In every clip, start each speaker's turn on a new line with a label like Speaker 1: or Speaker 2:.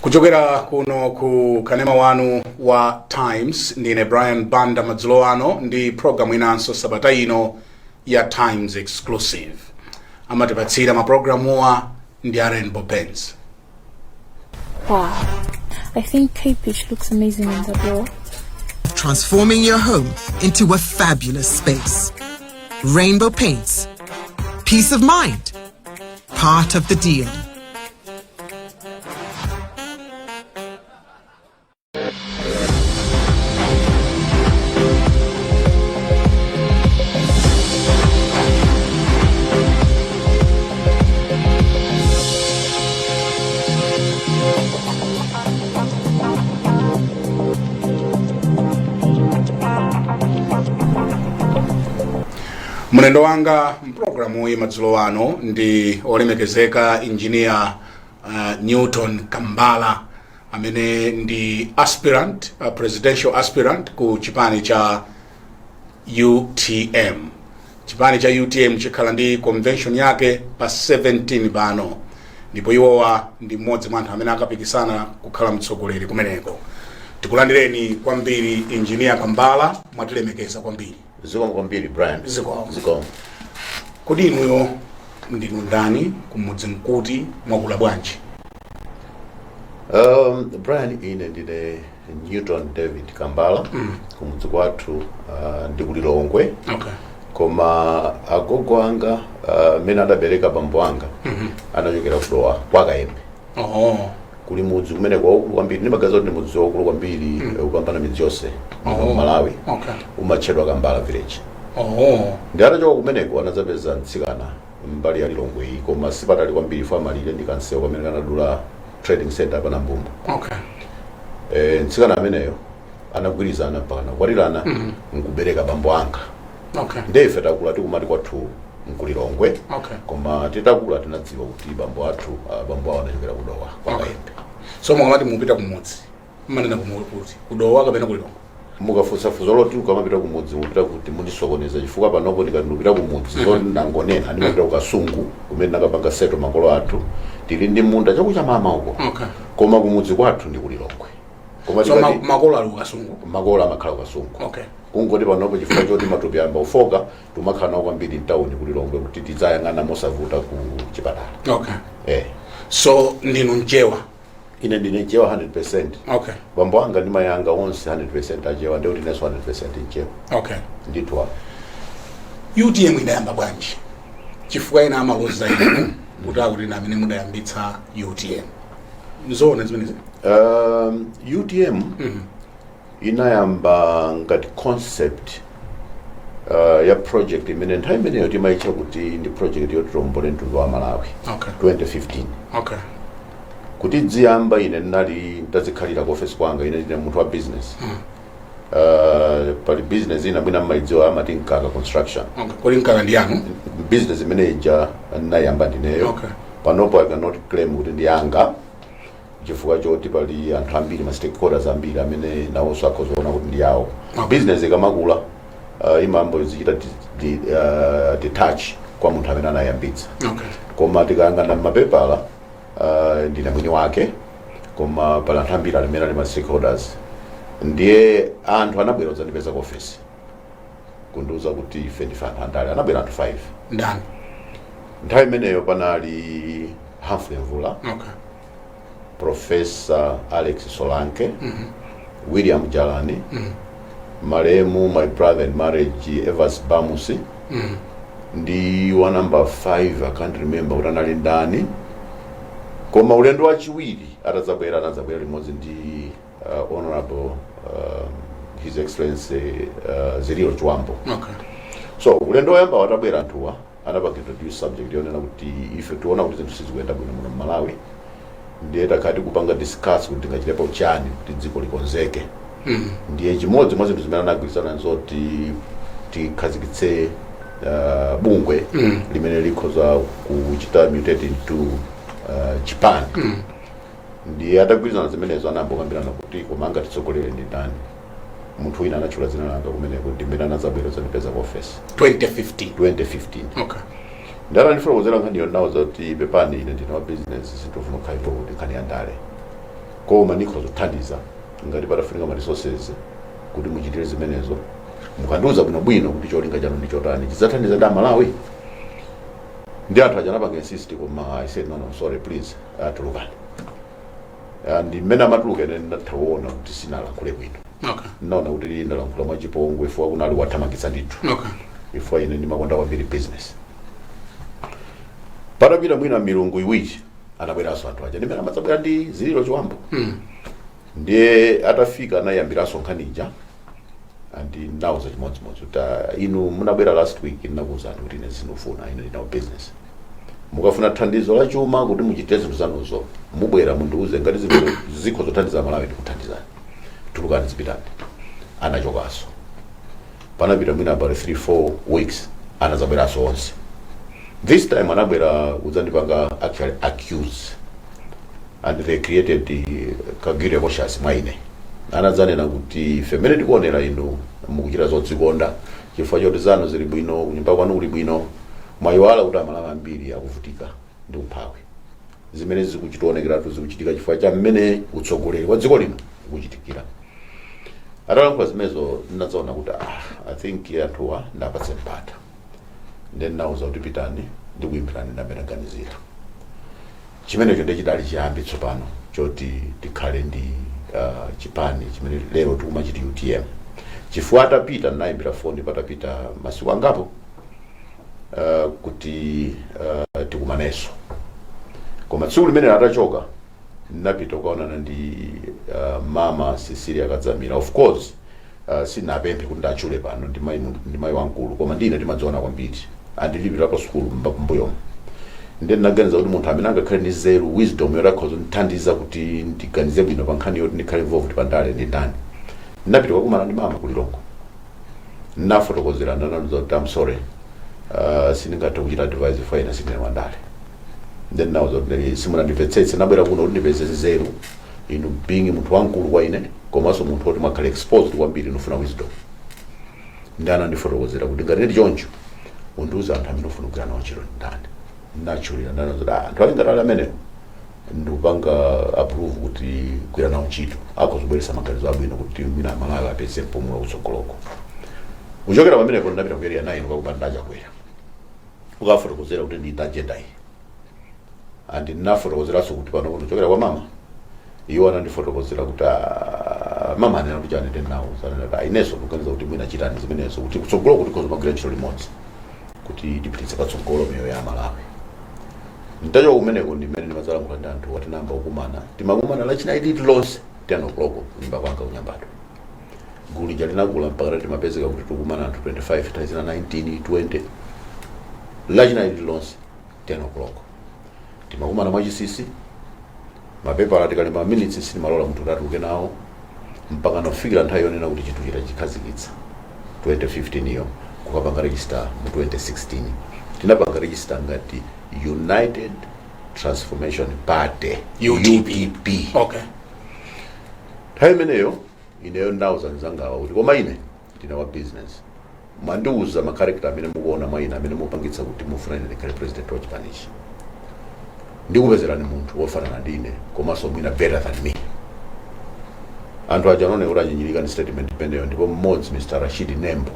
Speaker 1: Kuchokera kuno ku kanema wanu wa Times ndine Brian Banda madzulo ano ndi programu inanso sabata ino ya Times Exclusive. Amatipatsira maprogramu wa ndi Rainbow Pens.
Speaker 2: Wow, I think Cape Beach looks amazing in the door.
Speaker 3: Transforming your home into a fabulous space. Rainbow Paints. Peace of mind. Part of the deal.
Speaker 1: Mwenendo wanga mprogramu ya madzulo ano ndi olemekezeka engineer Newton Kambala amene ndi aspirant, presidential aspirant ku chipani cha UTM. Chipani cha UTM chikhala ndi convention yake pa 17 pano. Ndipo iwowa ndi mmodzi mwa anthu amene akapikisana kukhala mtsogoleri kumeneko. Tikulandireni kwambiri engineer Kambala, mwatilemekeza kwambiri.
Speaker 4: Ziko kwambiri Brian. Ziko.
Speaker 1: Kodi inuyo ndinu ndani kumudzi mkuti mwakula bwanji?
Speaker 4: Brian ine ndine Newton David Kambala kumudzi kwathu ndi kulilongwe.
Speaker 1: Okay.
Speaker 4: Koma agogo anga mena adabereka bambo anga anachokera kudowa kwa Kaembe. Kuli mudzi kumene kwa ukulu kwambiri ndi magazi ndi mudzi wakulu kwambiri ukambana midzi yonse Malawi.
Speaker 1: Okay.
Speaker 4: Umachedwa Kambala village. Ndi atachoka kumeneko anadzapeza mtsikana mbali ya Lilongwe koma sipatali kwambiri family ndi kansewo pamene kanadula trading center pa Nambumbu.
Speaker 1: Okay.
Speaker 4: Mtsikana ameneyo anagwirizana mpaka nakwalirana nkubereka bambo anga.
Speaker 1: Okay.
Speaker 4: Ndefe takula tikumati kwathu nkulilongwe.
Speaker 1: Okay.
Speaker 4: Koma titakula tinadziwa kuti bambo athu bambo awo anachokera kudowa kwa Kaembe.
Speaker 1: So mwamati mupita kumudzi. Mmanena kumudzi. Kudowa kapena kulilongwe.
Speaker 4: Mukafusa loti ukamapita kumudzi mupita kuti mundisokoneza chifukwa panopo ndikandipita kumudzi so ndangonena ndimapita kukasungu kumene nakapanga seto makolo athu tili ndi munda chakucha mama uko.
Speaker 1: Okay.
Speaker 4: Koma kumudzi kwathu ndi kulilongwe.
Speaker 1: Koma so makolo ali kukasungu.
Speaker 4: Makolo amakhala kukasungu.
Speaker 1: Okay.
Speaker 4: Kungoti panopo chifukwa choti matupi amba ufoka tumakhala nawo kwambiri mtawuni kulilongwe kuti tidzayang'ana mosavuta ku chipatala.
Speaker 1: Okay. So ndinu mchewa.
Speaker 4: Ine ndine mchewa 100%.
Speaker 1: Okay.
Speaker 4: Bambo anga ndi mayanga onse 100% achewa ndio ndineso 100% mchewa.
Speaker 1: Okay.
Speaker 4: Nditwa.
Speaker 1: UTM inayamba bwanji. Chifukwa ina amaloza ine kutaka kuti namene mudayambitsa UTM. Nzona zimenezi.
Speaker 4: UTM inayamba ngati concept ya project imene nthawi imeneyo timaitcha kuti ndi project yotirombole mtundu wa Malawi.
Speaker 1: Okay.
Speaker 4: 2015.
Speaker 1: Okay.
Speaker 4: Kuti dziyamba ine ndali ndazikhalira ku office kwanga ine ndine munthu wa business. Pali business ina mwina maidziwa amati Nkaka construction.
Speaker 1: Okay. Kuli Nkaka ndi yanu?
Speaker 4: Business manager nayamba ndineyo.
Speaker 1: Okay.
Speaker 4: Panopo I cannot claim kuti ndi yanga. Chifukwa choti pali anthu ambiri ma stakeholders ambiri amene nawo sakozoona kuti ndi yawo.
Speaker 1: Okay.
Speaker 4: Business ikamakula imambo zichita detach kwa munthu amene anayambitsa.
Speaker 1: Okay.
Speaker 4: Koma tikayang'ana mapepala ndine mwini wake koma pala anthu ambiri amene ali ma stakeholders ndiye anthu anabwera kudzandipeza ku office kundiuza kuti ife ndife anthu andale anabwera anthu 5.
Speaker 1: Ndani?
Speaker 4: Nthawi imeneyo panali Humphrey Mvula.
Speaker 1: Okay.
Speaker 4: Professor Alex Solanke. William Jalani. Maremu my brother in marriage Evans Bamusi. Ndi wa number 5 I can't remember what anali ndani. Koma ulendo wachiwiri anadzabwera limodzi ndi honorable his excellency Zililo Chwambo.
Speaker 1: Okay.
Speaker 4: So ulendo wayamba watabwera anthuwa anapanga introduce subject yonena kuti ife tiona kuti zinthu sizikuyenda bwino muno Malawi. Ndiye takati kupanga discuss kuti tingachilepo chani kuti dziko likonzeke. Ndiye chimodzi mwa zinthu zimene anagwirizana nazo tikhazikitse bungwe limene likhoza kuchita mutate into chipani. Ndiye atagwirizana zimenezo anambokambirana kuti koma angatitsogolere ndi ndani. Munthu wina anachula dzina langa kumene kuti mbena anazabwera zanipeza ku office.
Speaker 1: 2015. Okay.
Speaker 4: Ndara ndifuna kuzera nkhani yonawo zoti pepani ine ndine wa business sintofuna khaipo kuti nkhani ya ndale. koma nikhoza kuthandiza ngati patafunika ma resources kuti muchitire zimenezo mukandiuza bwino kuti cholinga chanu ndi chotani chidzathandiza da Malawi ndi anthu aja anapanga insist koma I said no sorry please tulukani and mmene amatuluka ene ndathaona kuti sinalankhule bwino naona kuti ndalankhula mwachipongwe ifo kunali wathamangitsa ndithu ifo ine ndimakonda kwambiri business patapita mwina milungu iwiri anabweranso anthu aja ndimene amadzabwera ndi zililo chiwambo ndiye atafika anayambiraso nkhanija andi ndauza chimodzimodzi kuti inu munabwera last week ndinakuwuzani kuti ine sinufuna ine ndinawo business mukafuna thandizo la chuma kuti muchite zinthu zanuzo mubwera mundiuze ngati zinthu zikho zothandiza Malawi ndikuthandizani tulukani zipitani anachokaso panapita mwina about 3-4 weeks anazabweraso onse this time anabwera udzandipanga actually accuse and they created the kagire koshasi mwaine anadzanena kuti femene tikuonera inu mukuchita zodzikonda chifukwa choti zanu zili bwino kunyumba kwanu kuli bwino mwayiwala kuti Amalawi ambiri akuvutika ndi umphawi zimene zikuchitonekeratu zikuchitika chifukwa cha mmene utsogoleri wa dziko lino ukuchitikira atalankhula zimenezo ndinadzaona kuti I think anthuwa ndapatse mpata then ndinauza kuti pitani ndikuyimbirani ndamene ganizira chimenecho ndechidali chiyambi tsopano choti tikhale ndi chipani chimene lero tikumachiti UTM chifukwa atapita ndinayimbira foni patapita masiku angapo kuti tikumaneso koma tsiku limene atachoka ndinapita kukaonana ndi mama Cecilia Kadzamira of course sinapemphe kuti ndachule pano ndi mayi wankulu koma ndine timadziona kwambiri andilipira pa school mbuyo ndi naganiza kuti munthu amene angakhale ndi zeru wisdom yorakhoza ndithandiza kuti ndiganize bwino pa nkhani yoti ndikhale involved pandale ndi ndani ndinapita kukumana ndi mama kulilongo nafotokozera ndanaluza kuti I'm sorry sindingathe kuchita advise fine sindine wandale then now zoti simunandimvetsetse nabwera kuno kuti ndipeze zeru inu being munthu wankulu kwa ine komanso munthu woti mwakhale exposed kwambiri nofuna wisdom ndi anandifotokozera kuti ngati ndi choncho undiuza anthu amene ufuna kugwira nawo ntchito ndani nachulira ndanazo anthu alingana amene ndikupanga approve kuti kugwira nawo ntchito akhozobweresa maganizo abwino kuti mina Malawi apeze mpumulo utsogoloko uchokera pamenepo ndinapita ku area 9 ukakuba ndachakwera ukafotokozera kuti ndi agenda iyi andi nafotokozeraso kuti pano kuchokera kwa mama iwo anandifotokozera kuti mama anena kuti chani nawo sanena ineso kuganiza kuti mwina chitani zimenezo kuti kutsogolo kuti kozomagwira ntchito limodzi kuti tipititse patsogolo miyoyo ya Malawi ndacho kumeneko ndimene ndimazalankhula ndi anthu wati namba ukumana timakumana lachinayi lonse 10 o'clock nyumba kwanga kunyambato gulu jalinakula mpaka timapezeka kuti tukumana anthu 25 tazina 19 20 lachinayi lonse 10 o'clock timakumana mwachisisi mapepa atikalemba minutes sinimalola munthu atatuke nawo mpaka nafikira nthawi yonena kuti chinthu chita chikhazikitsa 2015 iyo kukapanga register mu 2016 tinapanga register ngati United Transformation Party UTP
Speaker 1: okay
Speaker 4: nthawi imeneyo ineyo ndauza nzangawa kuti koma ine ndina wa business mandiuza makharacter amene mukuona mwa ine amene mupangitsa kuti mufuna ine ndikhale president wa chipanichi ndikupezerani munthu wofanana ndine komanso mwina better than me anthu aja anone kuti anyinyirika ndi statement imeneyo ndipo mmodzi Mr. Rashid Nembo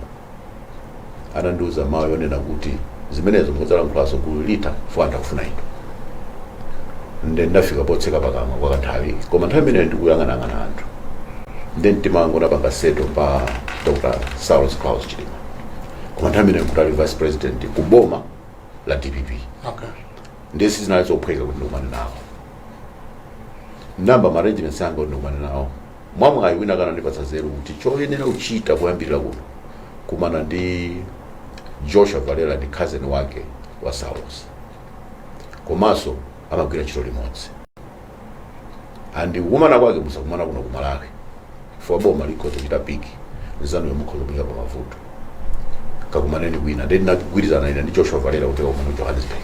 Speaker 4: anandiuza mawu yonena kuti zimenezo mudzalankhulaso kulita fo anthu akufuna ino nde ndafika potseka pakamwa kwa kanthawi koma nthawi imeneyo ndikuyang'anang'ana anthu nde mtima wangu unapanga seto pa Dr. Saulos Klaus Chilima koma nthawi imeneyo kutali vice president kuboma la DPP
Speaker 1: okay
Speaker 4: ndesi zinalizophweka kuti ndikumane nawo namba arrangements anga kuti ndikumane nawo mwamwayi wina kana ndipatsa zeru kuti choyenera uchita kuyambirira kuno kumana ndi Joshua Valela ndi cousin wake wa Saulos komanso amagwira ntchito limodzi andi kumana kwake musakumana kuno ku Malawi fo boma likhoza kuchita piki nzanu yomukhoza kuika pa mavuto kakumaneni kwina ndi ndagwirizana ine ndi Joshua Valela kuti kumana Johannesburg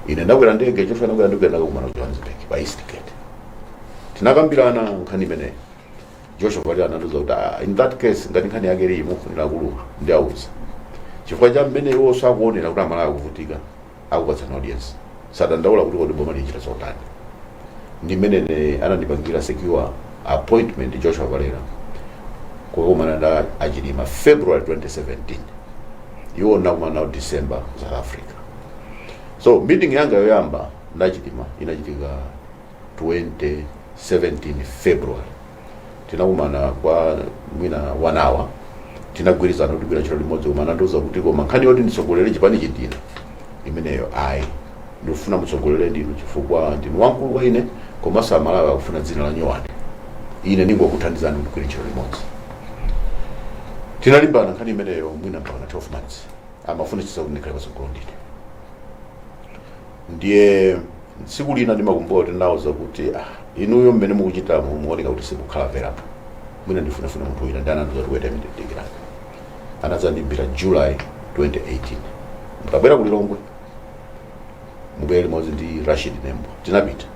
Speaker 4: ine ndakwera ndege Joshua ndakwera kumana Johannesburg pa East Gate tinakambirana nkhani imene Joshua Valela anandiuza kuti in that case ngati nkhani yake iri imufunira kuluka ndi auza chifukwa cha mmene iwo sakuonera kuti Amalawi akuvutika akupatsa audience sadandaula kuti kodi boma lichita zotani ndimene anandipangira secure appointment Joshua Valera kukomana nda Achilima February 2017 iwo nakumana na December South Africa. So meeting yanga yoyamba na Achilima inachitika 2017 February. Tinakumana kwa mwina 1 hour tinagwirizana kuti bwera chiro limodzi kumana ndoza kuti koma nkhani yoti nditsogolere chipani chindina imeneyo ayi ndifuna mutsogolere ndinu chifukwa ndinu wankulu kwa ine komanso Malawi akufuna dzina la nyowani ine ndingokuthandizani kuti kugwira chiro limodzi. Tinalimbana nkhani imeneyo mwina mpaka 12 months amafunitsitsa kuti ndikhale patsogolo ndine. Ndiye tsiku lina ndimakumbuka kuti ndinawuza kuti inuyo mmene mukuchita muoneka kuti simukhala verapo mwina ndifunafuna munthu wina ndanandiza kuti wait a minute ndikirani. Anadzandimbira July 2018 mukabwera ku Lilongwe mubwere limodzi ndi Rashid Nembo tinapita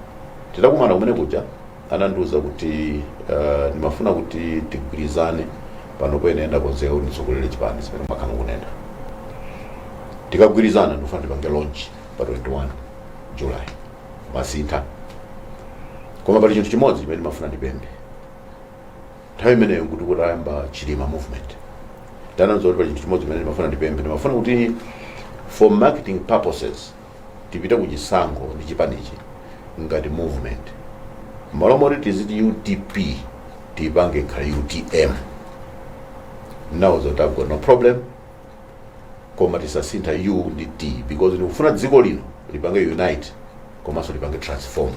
Speaker 4: tinakumana kumene kuja anandiuza kuti ndimafuna kuti tigwirizane pano poyenera konzeka kuti nditsogolere chipani chimene makhala kunena. Tikagwirizana ndifuna ndipange launch pa 21 July masintha koma pali chinthu chimodzi chimene ndimafuna ndipembe. Nthawi imeneyo kuti kutayamba Chilima movement tananzo pali chinthu chimodzi chimene ndimafuna ndipembe. Ndimafuna kuti for marketing purposes tipita kuchisankho ndi chipanichi ngati movement malo moti tiziti UTP tipange khala UTM. Now that I've got no problem koma tisasintha U ndi T because ndikufuna dziko lino lipange unite komanso lipange transform.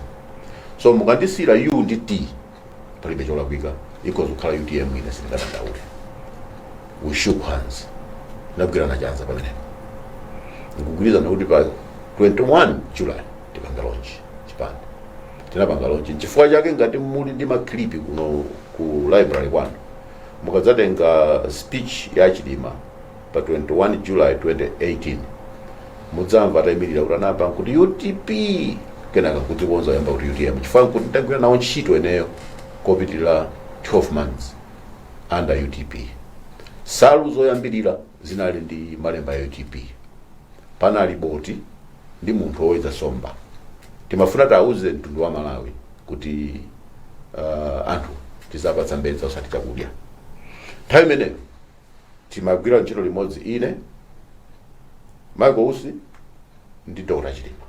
Speaker 4: So mukandisira U ndi T palibe cholakwika because ukhala UTM ine sindingadandaule. We shook hands nagwirana chanza pamene nkugwirizana kuti pa 21 July tipanga launch chipani. Tinapanga launch chifukwa chake ngati muli ndi maklipi kuno ku library kwanu mukadzatenga speech ya Chilima pa 21 July 2018 mudzamva atayimirira kuti anapa kuti UTP kenaka kuti wonza yamba kuti UTM chifukwa kuti ndagwira nawo ntchito eneyo kopitirira 12 months under UTP. Salu zoyambirira zinali ndi malemba ya UTP panali boti ndi munthu owedza somba. Timafuna tauze mtundu wa Malawi kuti anthu tizapatsa mbedza osati chakudya. Nthawi imeneyo timagwira ntchito limodzi ine Michael Usi ndi Dr. Chilima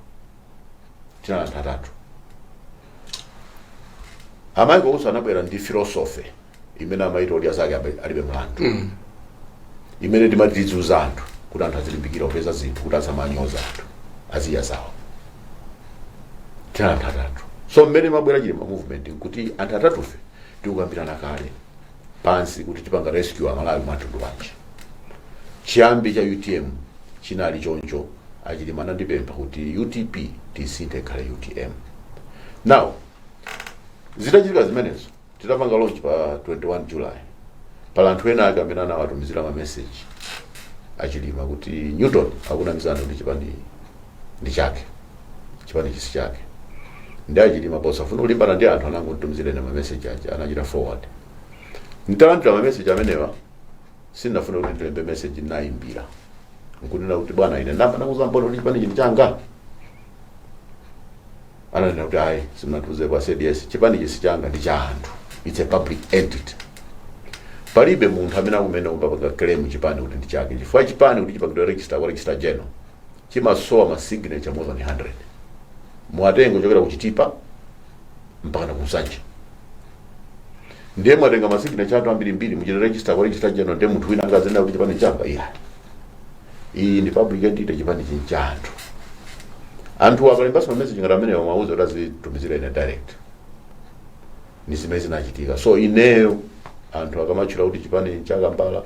Speaker 4: tinali anthu atatu. Michael Usi anabwera ndi philosophy imene amaita odi azake alibe mlandu imene timatidziuza anthu kuti anthu azilimbikira kupeza zinthu kuti asamanyoza anthu aziya zawo. Tinali anthu atatu. So mmene mabwera Chilima movement kuti anthu atatufe tikukambirana kale pansi kuti tipanga rescue a Malawi mwatundu wanji. Chiyambi cha UTM chinali choncho Achilima anandipempha kuti UTP tisinthe kale UTM. Now zitachitika zimenezo titapanga launch pa 21 July pala anthu ena ake amene anawatumizira ma message Achilima kuti Newton akuna mizano ndi chipani ndi chake chipani chisi chake. Ndi Achilima bosa funa ulimbana ndi anthu anangotumizira ma message aje anachita forward. Nitalandira ma message amenewa sinafuna kuti ndilembe message nayimbira nkunena kuti bwana ine namba nakuza mbono ndi chipani chini changa. Ananena kuti ayi simnatuze kwa said yes chipani chisi changa ndi cha anthu. It's a public entity. Palibe munthu amene akumene kumpaka claim chipani kuti ndi chake. Chifukwa chipani kuti chipangidwe register general chimasowa ma signature more than 100. Mwatengo chokera kuchitipa mpaka na kusanje. Ndiye mwatenga ma signature anthu ambiri muchita register general ndiye munthu wina angazenda kuti chipani changa iya. Iyi ndi public entity chipani chini cha anthu. Anthu akalemba ma message ngati amene wamauza kuti azitumizira ine direct. Nisimezi nachitika. So ineyo anthu akamachula kuti chipani cha Kambala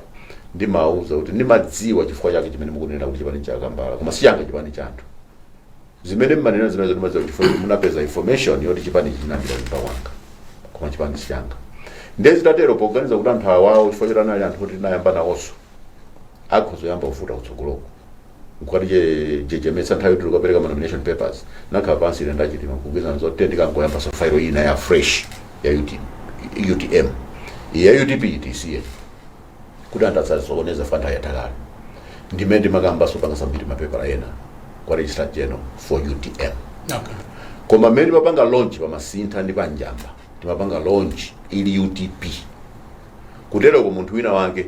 Speaker 4: ndi mauza kuti ndimadziwa chifukwa chake chimene mukunena kuti chipani cha Kambala koma si changa chipani cha anthu. Zimene mmanena zinazo ndimadziwa chifukwa munapeza information yoti chipani chinandira limba wanga koma chipani si changa. Ndezi tatero poganiza kuti anthu awawo chifukwa choti anali anthu kuti nayamba nawonso akhozo yamba kufuta kutsogoloko. Nkwati jejemesa nthawi kuti ukapereka ma nomination papers nakhala pansi ine ndachiti makugwirizana zoti ndikangoyamba so file ina ya fresh ya UTM ya UTP tisiye kuti anthu asasokoneza fanta yatakala. Ndimene ndimakamba so panga sambiri mapepala ena kwa register general for UTM.
Speaker 1: Okay.
Speaker 4: koma mmene mapanga launch pamasintha ndi panjamba timapanga launch ili UTP kutero ko munthu wina wake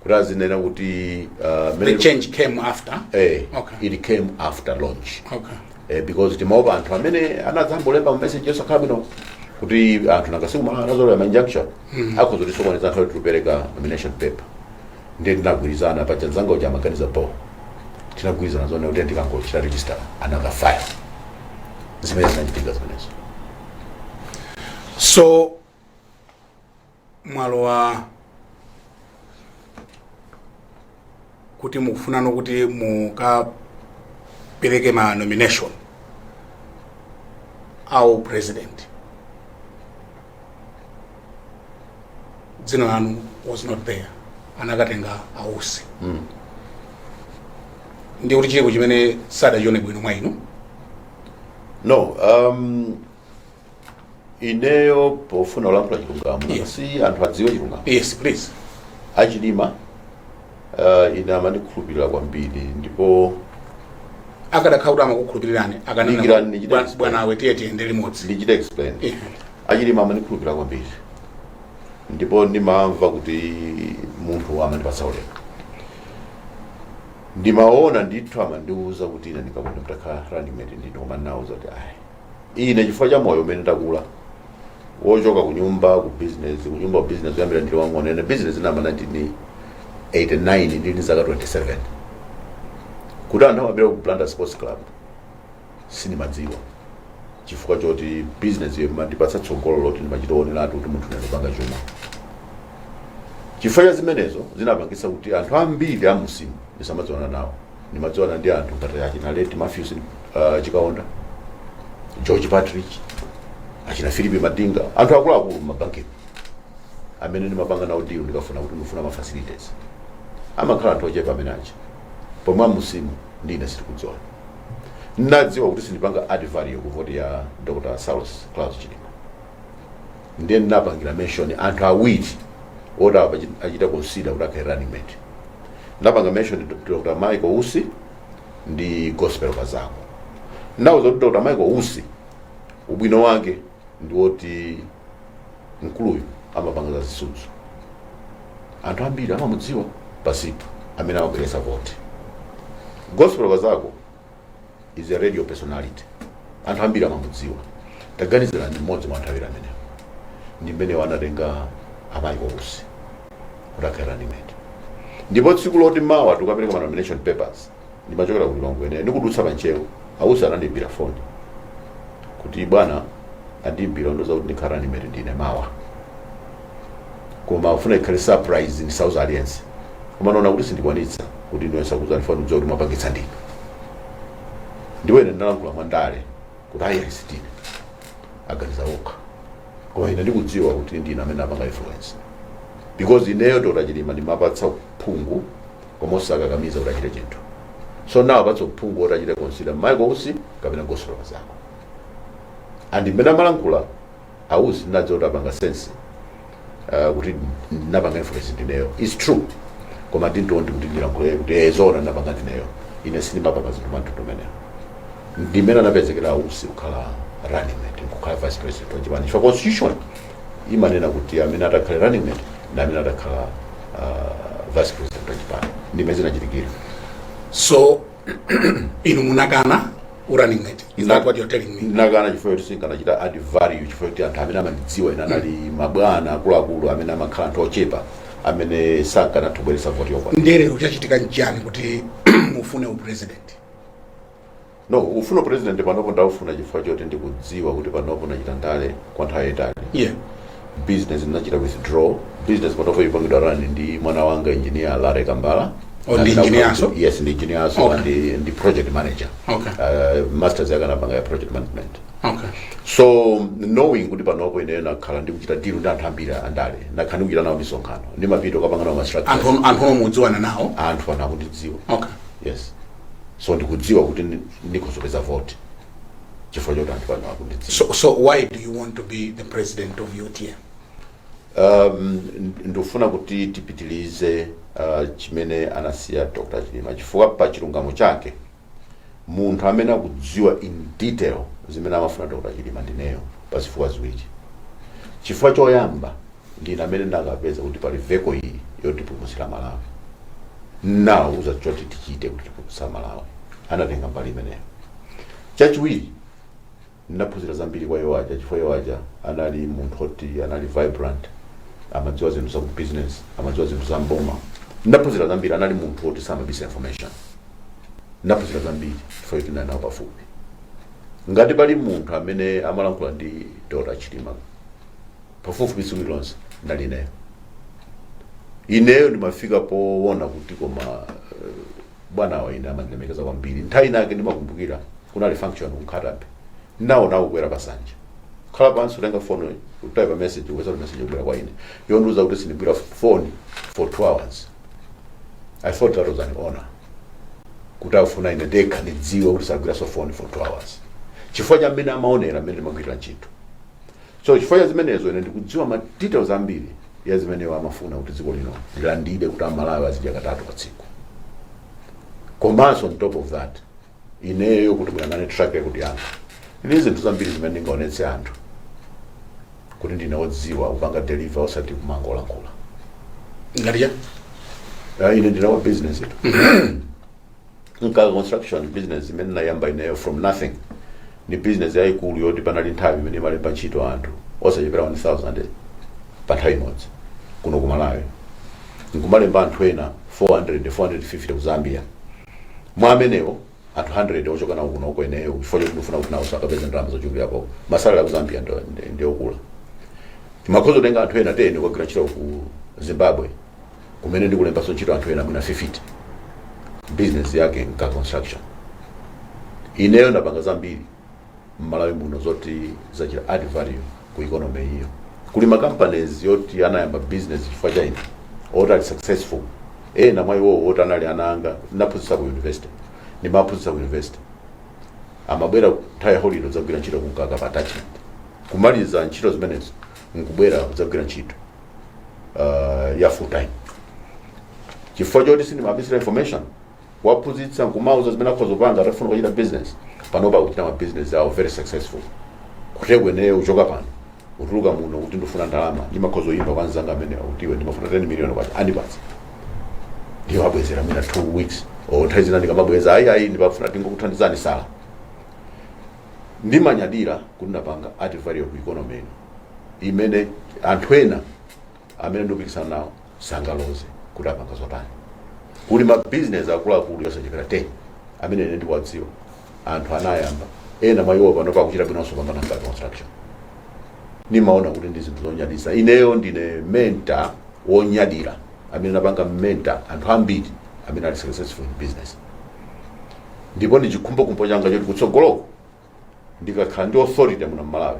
Speaker 4: kuti azinena kuti
Speaker 1: the change came after.
Speaker 4: Okay. It came after launch.
Speaker 1: Okay.
Speaker 4: Because timaopa anthu amene anazambolemba message yeso kabino kuti anthu nakasiku anazola injunction akhozotisokoneza anthu tupereka nomination paper ndiye tinagwirizana pa chanzanga cha maganiza po tinagwirizana zone kuti ndikangochita register another file zimene zinachitika zimenezo.
Speaker 1: So mwalowa kuti mukufuna kuti mukapereke ma nomination au president, dzina lanu was not there, anakatenga ausi. Ndi kuti chilipo chimene sadachone bwino mwa inu?
Speaker 4: No, ineyo pofuna ulamula chilungamo.
Speaker 1: Yes.
Speaker 4: Si anthu adziwe chilungamo.
Speaker 1: Yes, please.
Speaker 4: Achidima ina manikhulupirira kwambiri ndipo
Speaker 1: akadakhala amakukhulupirirani akanena bwana awe tiyende limodzi.
Speaker 4: Ndichita explain. Achidima manikhulupirira kwambiri ndipo ndimamva kuti munthu amandipatsa ulemu. Ndimaona ndithu amandiuza kuti ine ndikabona mtakhala running mate ndito koma nauza kuti ine chifukwa cha moyo umene ndakula wochoka kunyumba ku business kunyumba ku business kuyambira ndili wang'ono ene business inamba 1989 ndili zaka 27 kuti anthu amabwera ku Planta Sports Club sinimadziwa chifukwa choti business yo mandipatsa tsogolo loti ndimachitoonera kuti munthu anapanga chuma. Chifukwa zimenezo zinapangisa kuti anthu ambiri amusimu ndisamadziwana nawo ndimadziwana ndi anthu ngati achina Leti Matthews Chikaonda, George Patrick, achina Philip Madinga, anthu akuluakulu mabanki amene ndimapanga nawo deal ndikafuna kuti ndifuna ma facilities amakhala anthu ochepa amene acha pomwe amusimu ndine sitikudziwana. Ndadziwa kuti sindipanga add value ku vote ya Dr. Saulos Claus Chilima ndiye ndinapangira mention anthu awiri oda achita consider kuti akhale running mate. Ndapanga mention Dr. Michael Usi ndi Gospel Kazako. Ndauza kuti Dr. Michael Usi ubwino wake ndi woti mkuluyu amapanga za zisudzo. Anthu ambiri amamudziwa pasipo amene amabweresa vote. Gospel Kazako is a radio personality. Anthu ambiri amamudziwa. Taganizira ndi mmodzi mwa anthu awiri amene ndi mmene wanatenga Michael Usi kuti akhale running mate. Ndipo tsiku loti mawa tukapereka ma nomination papers ndimachokera ku Lilongwe ene ndikudutsa panchewo ausi anandimbira phone kuti bwana andimbira ndoza kuti ndikhala running mate ndine mawa koma ufuna ikhale surprise in South Alliance koma naona kuti sindikwanitsa kuti ndiwesa kuzani phone nzo kuti mapangitsa ndine ndiwe ene ndalankhula mwandale kuti ayi isitine aganiza okha koma ine ndikudziwa kuti ndine amene apanga influence because ineyo Dr. Chilima ndimapatsa phungu koma osakakamiza kuti achite chinthu. So now apatsa phungu kuti achite consider Michael Usi kapena Gospel Kazako. And mmene amalankhula ausi ndadziwa kuti apanga sense kuti ndinapanga influence ndineyo. It's true. Koma ndintondi kuti ndilankhule kuti zona ndinapanga ndineyo. Ine sindimapanga zinthu manthu meneyo. Ndimene anapezekera ausi kukhala running mate kukhala vice president wa chipani. For constitution imanena kuti amene atakhala running mate na amene atakhala vice president wa chipani ndimene zinachitikira.
Speaker 1: So inu munakana running mate? Is that what you're telling me?
Speaker 4: Ndinakana chifukwa kuti sinkanachita add value chifukwa kuti anthu amene amandidziwa ine anali mabwana akuluakulu amene amakhala anthu ochepa amene sankanatibweresa vote yokwana.
Speaker 1: Ndelero chachitika njani kuti mufune upresident?
Speaker 4: No, ufuna president panopo ndaufuna chifukwa choti ndikudziwa kuti panopo nachita ndale kwa nthawi yayitali.
Speaker 1: Yeah.
Speaker 4: Business nachita withdraw. Business panopo ipangidwa rani ndi mwana wanga engineer Lare Kambala.
Speaker 1: Oh, the engineer so?
Speaker 4: Yes, the engineer so. Okay. And the project manager.
Speaker 1: Okay.
Speaker 4: Masters yakanapanga project management.
Speaker 1: Okay.
Speaker 4: So knowing kuti panopo ine nakhala ndikuchita deal ndi anthu ambiri andale nakhala ndikuchita nawo misonkhano ndi mapito kapanga nawo structures.
Speaker 1: Anthu omudziwana nawo?
Speaker 4: Anthu anakundidziwa.
Speaker 1: Okay.
Speaker 4: Yes. So ndikudziwa kuti ndikuzopeza vote chifukwa choti anthu pano akundidziwa.
Speaker 1: So why do you want to be the president of UTM?
Speaker 4: Ndofuna kuti tipitilize chimene anasiya Dr. Chilima chifukwa pa chilungamo chake munthu amene akudziwa in detail zimene amafuna Dr. Chilima ndineyo pazifukwa ziwiri. Chifukwa choyamba ndine amene ndakapeza kuti pali veko iyi yotipulumutsa Malawi. Nawo uza choti tichite kuti tipulumutsa Malawi. Anatenga mbali imeneyo. Chachiwiri ndaphunzira zambiri kwa Yowaja, chifukwa Yowaja anali munthu oti anali vibrant, amadziwa zinthu za business, amadziwa zinthu za mboma. Ndaphunzira zambiri, anali munthu oti samabisa information. Ndaphunzira zambiri chifukwa kuti ndinawo pafupi. Ngati pali munthu amene amalankhula ndi Dr. Chilima pafupi tsiku lonse ndali naye. Ineyo ndimafika poona kuti koma bwana wa ine amandimekeza kwambiri. Nthawi nake ndimakumbukira kunali function kunkhatambe. Nawo kukwera pasanja. Khala pansi utenga phone, utaipa message, uweza message kubwera kwa ine. Yonduza kuti sindibwera phone for 2 hours. I thought that was an honor. Kuti afuna ine deka nidziwa kuti sagwira so phone for 2 hours. Chifukwa cha mmene amaonera mmene ndimagwira ntchito. So chifukwa cha zimenezo ine ndikudziwa ma details ambiri ya zimene amafuna kuti dziko lino lilandire kuti Amalawi azidya katatu pa tsiku. Komanso on top of that, ineyo kuti muyang'ane track record yanga. Ini zinthu zambiri zimene ndingaonetse anthu kuti ndinawodziwa upanga deliver osati kumangolankhula.
Speaker 1: Ngaliya?
Speaker 4: Ine ndinawo business ito. Nka construction business imene nayamba ineyo from nothing. Ni business yayikulu yoti panali nthawi imene imalemba ntchito anthu osachepera 1000 pa nthawi imodzi kuno ku Malawi. Nkumalemba anthu ena 450 ku Zambia. Mwa amenewo anthu 100 ochoka nawo kuno kweneyo chifukwa ndikufuna kuti nawo sakapeza ndalama zochulukapo. Masalari ku Zambia ndio okula. Timakhoza kutenga anthu ena 10 kugwira ntchito ku Zimbabwe kumene ndikulemba ntchito anthu ena mwina 50. Business yake nka construction. Ineyo ndapanga zambiri Malawi muno zoti zachira add value ku economy hiyo. Kuli ma companies yoti anayamba business chifukwa cha ine or successful. Na mwayo woti anali ananga ndaphunzitsa ku university. Nimaphunzitsa ku university. Amabwera nthawi holiday zagwira ntchito kunkaka pa attachment. Kumaliza ntchito zimenezo nkubwera zagwira ntchito ya full time. Chifukwa choti sindimabisira information. Waphunzitsa nkumauza zimene akhozopanga atafuna kuchita business. Panopa kuchita ma business are very successful. Kutegwe neyo uchoka pano. Utuluka muno kuti ndifuna ndalama. Ndimakhozo imba kwanzanga amene utiwe ndimafuna 10 million kwacha andipatsa. Ndiyo abwezera mina 2 weeks. Nthawi zina ndikamabweza ayi ndibafuna tingokuthandizani sala. Ndimanyadira kuti ndapanga add value ku economy imene anthu ena amene ndikupikisana nawo sangaloze kuti apanga zotani. Kuli ma business akulu yosachepera 10 amene ine ndikuwadziwa anthu anayamba ena mwayiwo panopa kuchita bwinonso pambana ngati construction. Nimaona kuti ndi zinthu zonyadisa. Ineyo ndine mentor wonyadira amene napanga mentor anthu ambiri amene ali successful in business. Ndipo ndi chikhumbo changa choti kutsogoloko ndikakhala ndi authority muno Malawi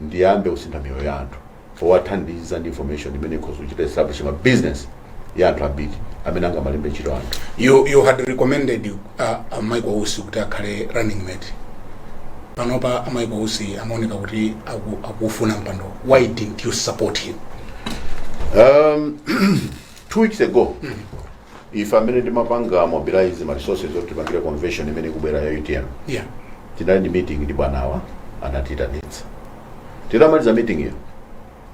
Speaker 4: ndiyambe kusintha miyoyo ya anthu powathandiza ndi information imene ikhoza kuchita establish ma business ya anthu ambiri amene angamalembe ntchito anthu.
Speaker 1: You had recommended Michael Usi kuti akhale running mate. Panopa Michael Usi amaoneka kuti akufuna mpando. Why didn't you support him?
Speaker 4: 2 weeks ago, if amene ndimapanga mobilize my resources kuti pangira convention imene kubwera ya UTM.
Speaker 1: Yeah.
Speaker 4: Tinali meeting ndi bwanawa anatitanitsa. Titamaliza meeting hiyo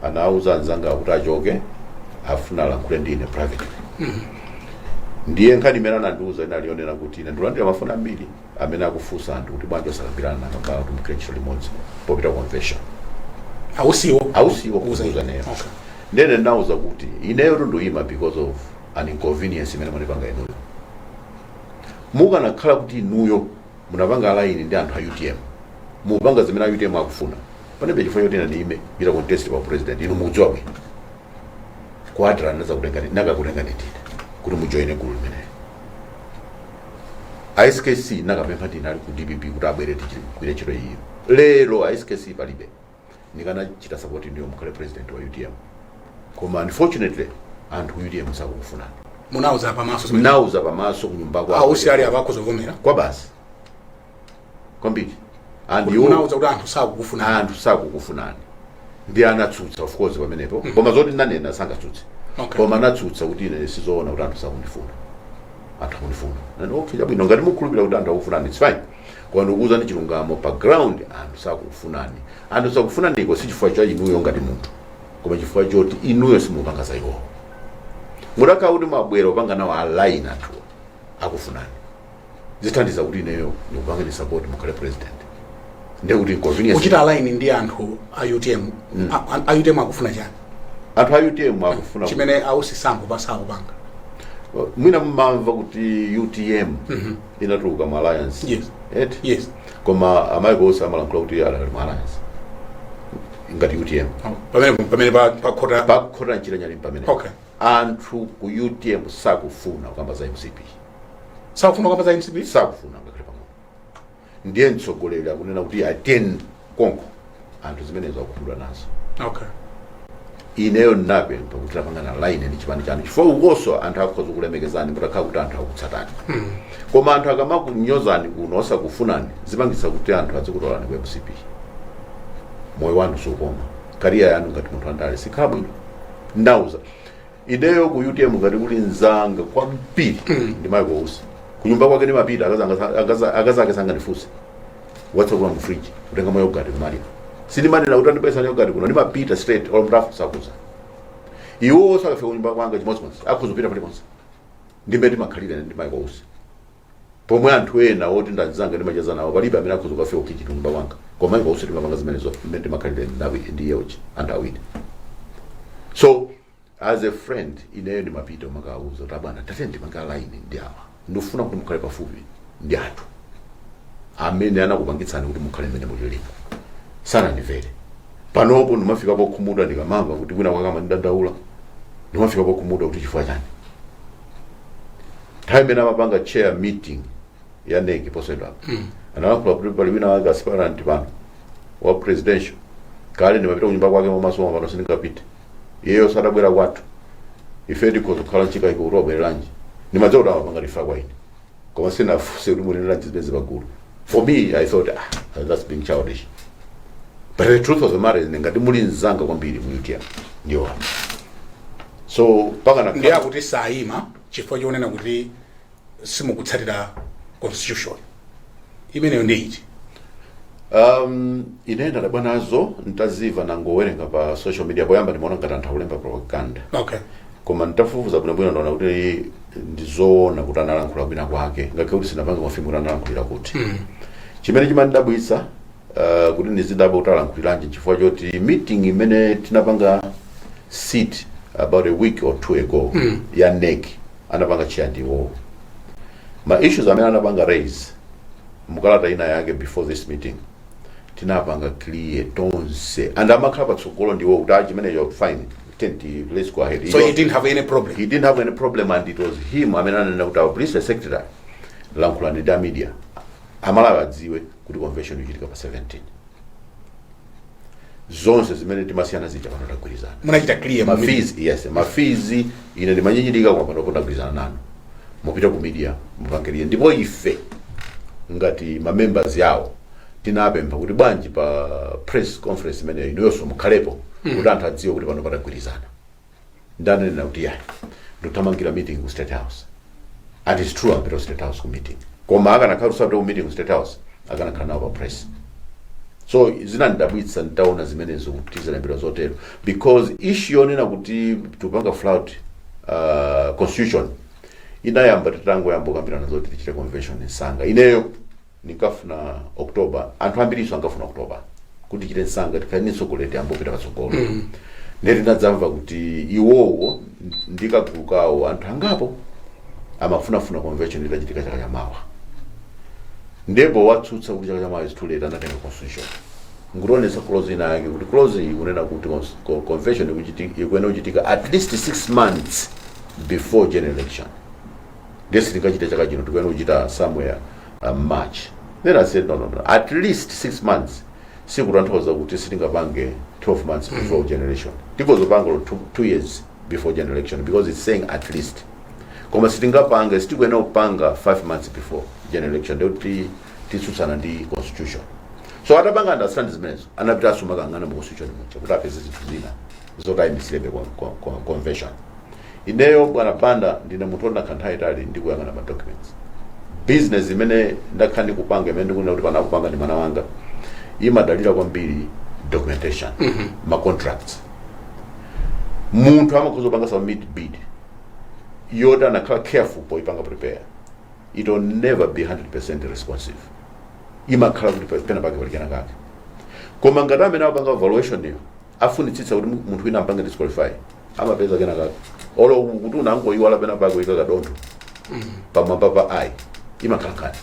Speaker 4: anauza anzanga kuti achoke afuna lankhule ndine privately. Ndiye nkhani imene anandiuza inalionera kuti ine ndilandira mafuna ambiri amene akufunsa anthu kuti bwanji osakambirana Kambala kuti mugwire ntchito limodzi popita convention. Ausiwo kuuza neyo.
Speaker 1: Okay.
Speaker 4: Ndene ndinauza kuti ineyo ndoyima because of an inconvenience imene munipanga inuyo. Mukanakhala kuti inuyo munapanga line ndi anthu a UTM. Mupanga zimene a UTM akufuna. Panebe chifukwa choti ndime ila contest pa president inu mudziwa bwino. Kwadra naza kutenga nakakutenga nditide kuti mujoine gulu limene. ISKC nakapempha ndinali ku DBP kuti abwere tichigwire ntchito iyo. Lero ISKC palibe. Nikanachita support ndiyo mukhale president wa UTM. Koma unfortunately anthu UTM sakufuna.
Speaker 1: Munauza pamaso.
Speaker 4: Munauza pamaso kunyumba kwa.
Speaker 1: Ausi ali abakozovomera.
Speaker 4: Kwa basi. Kwambiri.
Speaker 1: And you munauza kuti anthu sakukufuna.
Speaker 4: Anthu sakukufunani. Ndi anatsutsa of course pamenepo. Koma zoti nanena sangatsutse.
Speaker 1: Okay.
Speaker 4: Koma anatsutsa kuti ine sizoona kuti anthu sakundifuna. Anthu akundifuna. And okay, jabwino ngati mukhulupirira kuti anthu akufuna it's fine. kwanu kuza ndi chilungamo pa ground anthu sakufunani anthu sakufunani ko si chifukwa cha inuyo ngati munthu koma chifukwa choti inuyo simupanga za iwo mudaka kuti mabwero panga nawo align anthu akufunani zithandiza kuti ineyo ndikupanga ni support mukhale president ndekuti inconvenience
Speaker 1: uchita align ndi anthu a UTM a UTM akufuna chani
Speaker 4: anthu a UTM akufuna
Speaker 1: chimene ausisambo pasakupanga
Speaker 4: mwina mmamva kuti UTM inatuluka mu alliance
Speaker 1: yes yes
Speaker 4: koma amaiko onse amalankhula kuti ali mu alliance ngati UTM
Speaker 1: pamene
Speaker 4: pakhota njira nyali pamene
Speaker 1: okay
Speaker 4: anthu ku UTM sakufuna kukamba za MCP
Speaker 1: sakufuna kukamba za MCP
Speaker 4: sakufuna ngakhale pamwe ndiye mtsogoleri akunena kuti ateni konko anthu zimenezo akufuna nazo
Speaker 1: okay
Speaker 4: ineyo nabe pakuti tapangana line ndi chipani chanu chifukwa ukoso anthu akhoza kulemekezani mutakhala kuti anthu akutsatani koma anthu akamakunyozani kuno osakufunani zipangitsa kuti anthu adzikutolani ku MCP moyo wanu sukoma kariya yanu ngati munthu andale sikhala bwino ndauza ineyo ku UTM ngati kuli nzanga kwambiri ndi maiko usi kunyumba kwake ni mapita akazake sanga ndifusi watsakula mu fridge kutenga moyo gati kumali silimanira kuti andipesa nyo gati kuno ni mapita straight all mrafu sakuza iwo sakafe kunyumba kwanga chimosmos akuzupita pali konse ndimbe ndimakhalira ndi maiko usi pomwe anthu ena woti ndazanga ndimachaza nawo palibe amene akuzuka fe ukiti kunyumba kwanga koma maiko usi ndimapanga zimenezo ndimbe ndimakhalira ndi yeochi and awidi so as a friend ineyo ndimapita umakauza tabana tatendi manga line ndi awa ndofuna kuti mukhale pafupi ndi anthu amene anakupangitsani kuti mukhale mmene mulili sana ndivere panopo ndimafika pokhumudwa ndikamamba kuti kwina kwakama ndidandaula ndimafika pokhumudwa kuti chifukwa chani time ena mapanga chair meeting ya NEC posedwa analankhula kuti pali wina wake aspirant pano wa presidential kale ndimapita kunyumba kwake mumasomo pano sindingapite iyeyo sadabwera kwathu ife ndikhoza kukhala nchika iko kuti wabwereranji ndimadza kuti amapanga ndifa kwa ine koma sinafuse kuti muliranji zimene pagulu for me I thought that's being childish but the truth of the matter is ngati muli nzanga kwambiri mu UTM ndiyo so pangana
Speaker 1: ndiye akuti sayima chifukwa chonena kuti simukutsatira constitution imeneyo ndiyiti
Speaker 4: inenda ndabwanazo ntaziva nangowerenga pa social media poyamba ndimaona ngati anthu akulemba propaganda
Speaker 1: okay
Speaker 4: koma ntafufuza bwinobwino ndaona kuti ndizoona kuti analankhula bwina kwake ngakhale kuti sinapanga mafimu kuti analankhulira kuti chimene chimandidabwitsa kuti ndizidabo kuti alankhuliranje chifukwa choti meeting imene tinapanga sit about a week or two ago ya NEC anapanga chiyandiwo ma issues amene anapanga raise mukalata ina yake before this meeting tinapanga clear tonse and amakhala patsogolo ndiwo kuti achimeneyo fine let's go ahead
Speaker 1: so he didn't have any problem
Speaker 4: and it was him amene ananena kuti our police secretary lankhula ndi media Malawi adziwe kuti convention ichitika pa 17 zonse zimene timasiyana zija pano tagwirizana
Speaker 1: munachita clear
Speaker 4: mafizi ine ndimanyinyirika kwa pano tagwirizana nanu mupita ku media mupangirie ndipo ife ngati ma members yawo tinapempha kuti bwanji pa press conference imene inuyonso mukhalepo kuti anthu adziwe kuti pano patagwirizana ndanena kuti yayi ndothamangira meeting ku State House and it's true I'm State House ku meeting koma akanakhala kusapita ku meeting ku State House akanakhala nawo pa press so zinandidabwitsa ntaona zimenezo kuti zilembera zotero because issue yonena kuti tupanga flout constitution inayamba titangoyamba kukambirana zoti tichite convention nsanga ineyo nikafuna October anthu ambiriso angafuna October kuti tichite nsanga tikhaninso kuleti ambopita patsogolo ndeti ndadzamva kuti iwowo ndikagulukawo anthu angapo amafunafuna convention itachitika chaka chamawa ndipo watsutsa kuti chaka chamawa is too late anatenga constitution nguronesa clause ina yake kuti clause iyi unena kuti convention ikuyenera kuchitika at least 6 months before general election this tikachita chaka chino tikuyenera kuchita somewhere March. Then I said no at least 6 months sikutanthauza kuti sitingapange 12 months before generation because of angle 2 years before general election because it's saying at least koma sitingapanga sitikuyenera kupanga 5 months before general election ndoti titsutsana ndi constitution so atapanga understand zimenezo anapita asuma kangana mu constitution mucha kuti apeze zinthu zina zotayimisirebe convention ineyo bwana Banda ndine munthu ona kanthawi tali ndikuyang'ana ma documents business imene ndakhani kupanga imene ndikuna kuti pana kupanga ndi mwana wanga imadalira kwambiri documentation ma contracts. Munthu amakhoza kupanga submit bid yoti anakhala careful poipanga prepare, it will never be 100% responsive. Imakhala kuti pena pake palikana kake. Koma ngati amene apanga evaluation iyo afunitsitsa kuti munthu wina ampange disqualify amapeza kena kake. Olo kuti unangoyiwala pena pake ika kadontho pamapapa ayi imakhala kale.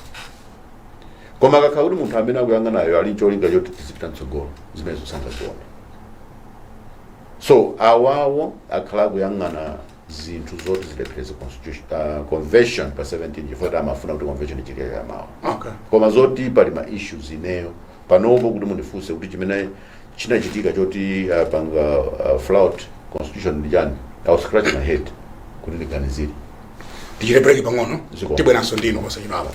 Speaker 4: Koma kakhala kuti munthu amene akuyang'anayo ali cholinga choti tizipita mtsogolo zimene zosangaziona. So awawo akhala kuyang'ana zinthu zoti zilephereze convention pa 17 chifukwa amafuna kuti convention ichitike mawa.
Speaker 1: Okay.
Speaker 4: Koma zoti pali ma issues ineyo panopo kuti mundifunse kuti chimene chinachitika choti panga flout constitution ndijani, I was scratching my head kuti ndiganizire.
Speaker 1: Tichite break pang'ono tibweranso ndino posachedwapa.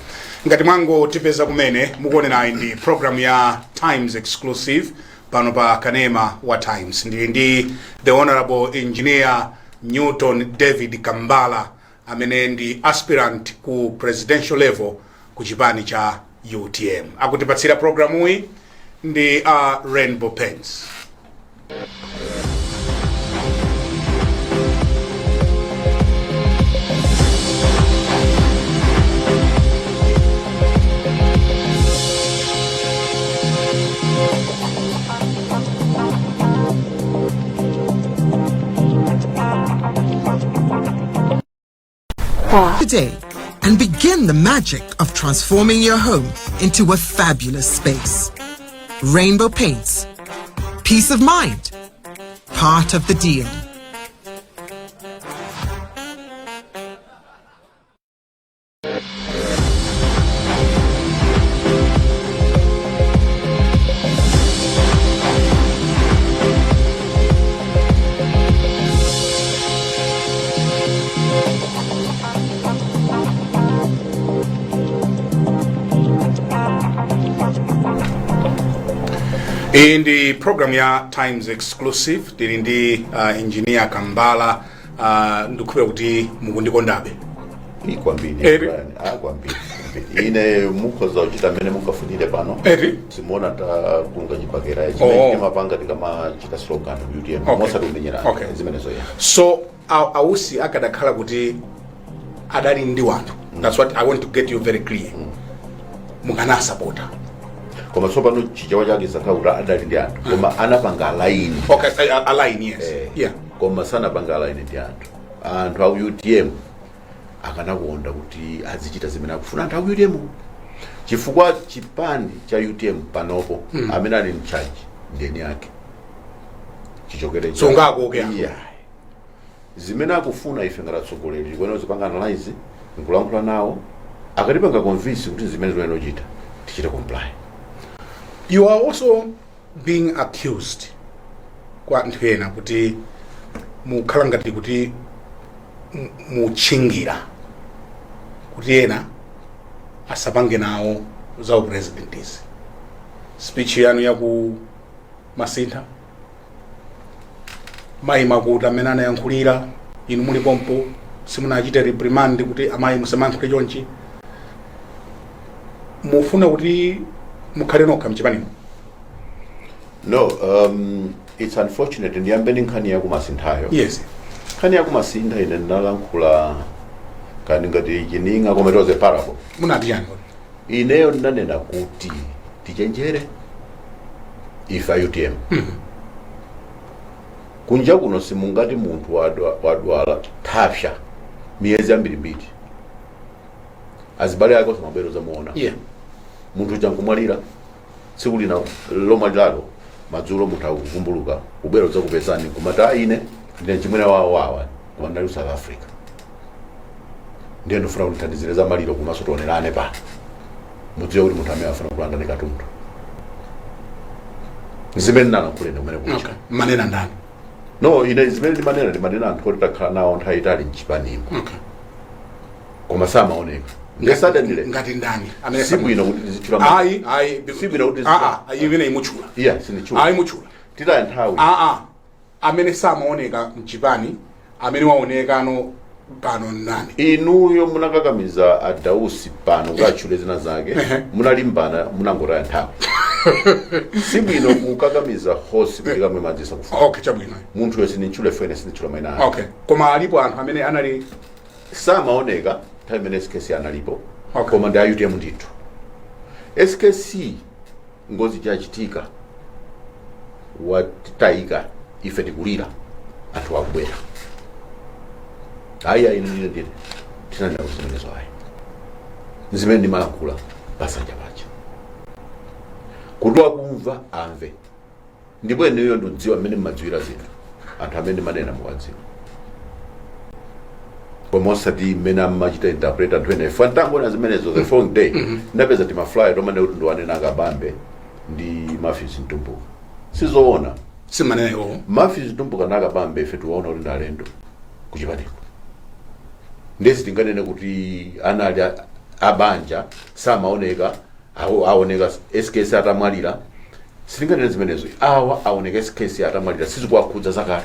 Speaker 1: Ngati mwango tipeza kumene mukuonera ndi program ya Times Exclusive pano pa kanema wa Times. Ndili ndi the Honorable Engineer Newton David Kambala amene ndi aspirant ku presidential level ku chipani cha UTM. Akutipatsira programu hii ndi Rainbow Paints.
Speaker 3: Today and begin the magic of transforming your home into a fabulous space. Rainbow Paints. Peace of mind. Part of the deal.
Speaker 1: In the program ya Times Exclusive tili ndi Engineer Kambala ndikupera kuti mukundikondabe.
Speaker 4: Ikwambiri akwambiri ine mukhoza uchita mene mukafunire pano simona ta kunga chipakera chimene mapanga tikama chita slogan UTM mosa tumenyera zimene zoya. So ausi
Speaker 1: akadakhala kuti adali ndi wanthu. That's what I want to get you very clear. Mukana supporter.
Speaker 4: Koma sopano chichawa chake zakhaura adali ndi anthu koma anapanga line.
Speaker 1: Okay, a line, yes. Yeah.
Speaker 4: Koma sana panga line ndi anthu au UTM akana kuonda kuti azichita zimene akufuna anthu au UTM chifukwa chipani cha UTM panopo amene ali in charge ndeni yake chichokere
Speaker 1: so ngako okay.
Speaker 4: Yeah. Zimene akufuna ife ngaratsogoleri kwene uzipanga analyze nkulankhula nawo akatipanga convince kuti zimene zoyenochita tichite comply.
Speaker 1: You are also being accused kwa anthu ena kuti mukhala ngati kuti muchingira kuti ena asapange nawo za upresidentis. Speech yanu ya ku Masintha mayi makuti amene anayankhulira inu muli pompo simunachite reprimand kuti amayi musamankhule chonchi mufuna kuti mukhale nokha mchipanimo.
Speaker 4: No, it's unfortunate ndiyambeni nkhani ya ku Masinthayo.
Speaker 1: Yes.
Speaker 4: Nkhani ya ku Masintha ine ndalankhula kani ngati chininga koma toze parable.
Speaker 1: Munatiyani.
Speaker 4: Ineyo ndanena kuti tichenjere ifa UTM. Kunja kuno simungati munthu wadwala thapsha miyezi ambirimbiri azibale yako samabero zamuona.
Speaker 1: Yeah.
Speaker 4: Munthu chankumwalira tsiku lina lomaliralo madzulo munthu akuvumbuluka ubwero zakupezani kumata ine ndine chimwene wawa koma ndali South Africa ndiye ndofuna kuti thandizire za maliro kumaso tionerane pa mudziwe kuti munthu amene afuna kulanda ndi katundu zimene nalankhule ndi kumene kucha.
Speaker 1: Okay. Manena ndani?
Speaker 4: No, ine zimene ndi manena anthu kuti takhala nawo nthawi itali mchipanimo.
Speaker 1: Okay.
Speaker 4: Koma samaoneka.
Speaker 1: Ngati ndani
Speaker 4: amene sibwino kuti zichula
Speaker 1: ayi
Speaker 4: sibwino kuti
Speaker 1: imene imuchula.
Speaker 4: Yeah, sinichula.
Speaker 1: Ayi muchula.
Speaker 4: Tita nthawi.
Speaker 1: Amene samaoneka mchipani amene waoneka no pano nani
Speaker 4: inuyo munakakamiza adausi pano ngachule zina zake munalimbana munangoraya nthawi sibwino kukakamiza hosi kuti kamwe madzisa kufa
Speaker 1: okay chabwino
Speaker 4: munthu wese ninchule fene sinichula maina
Speaker 1: okay koma alipo anthu amene anali
Speaker 4: samaoneka nthawi imene SKC analipo
Speaker 1: okay.
Speaker 4: Koma ndi UTM ndithu SKC ngozi chachitika watitayika ife tikulira anthu akubwera aya ine tinanda kuzimenezo ayi zimene ndimalankhula pasanja pacha kuti wakumva amve ndipo ineyo ndidziwa mmene mmadziwira zinthu anthu amene manena muwadziwa koma osati mmene amachita interpret anthu ene fantangona zimenezo the following day ndapeza timaflyer tomane kuti ndiwanena akabambe ndi Matthews Ntumbuka sizoona
Speaker 1: simanena iwo
Speaker 4: Matthews Ntumbuka nakabambe ife tiwaona kuti ndi alendo kuchipatiko ndesi tinganene kuti anali abanja samaoneka aoneka SKC atamwalira sitinganene zimenezo awa aoneka SKC atamwalira sizikuwakhudza zakale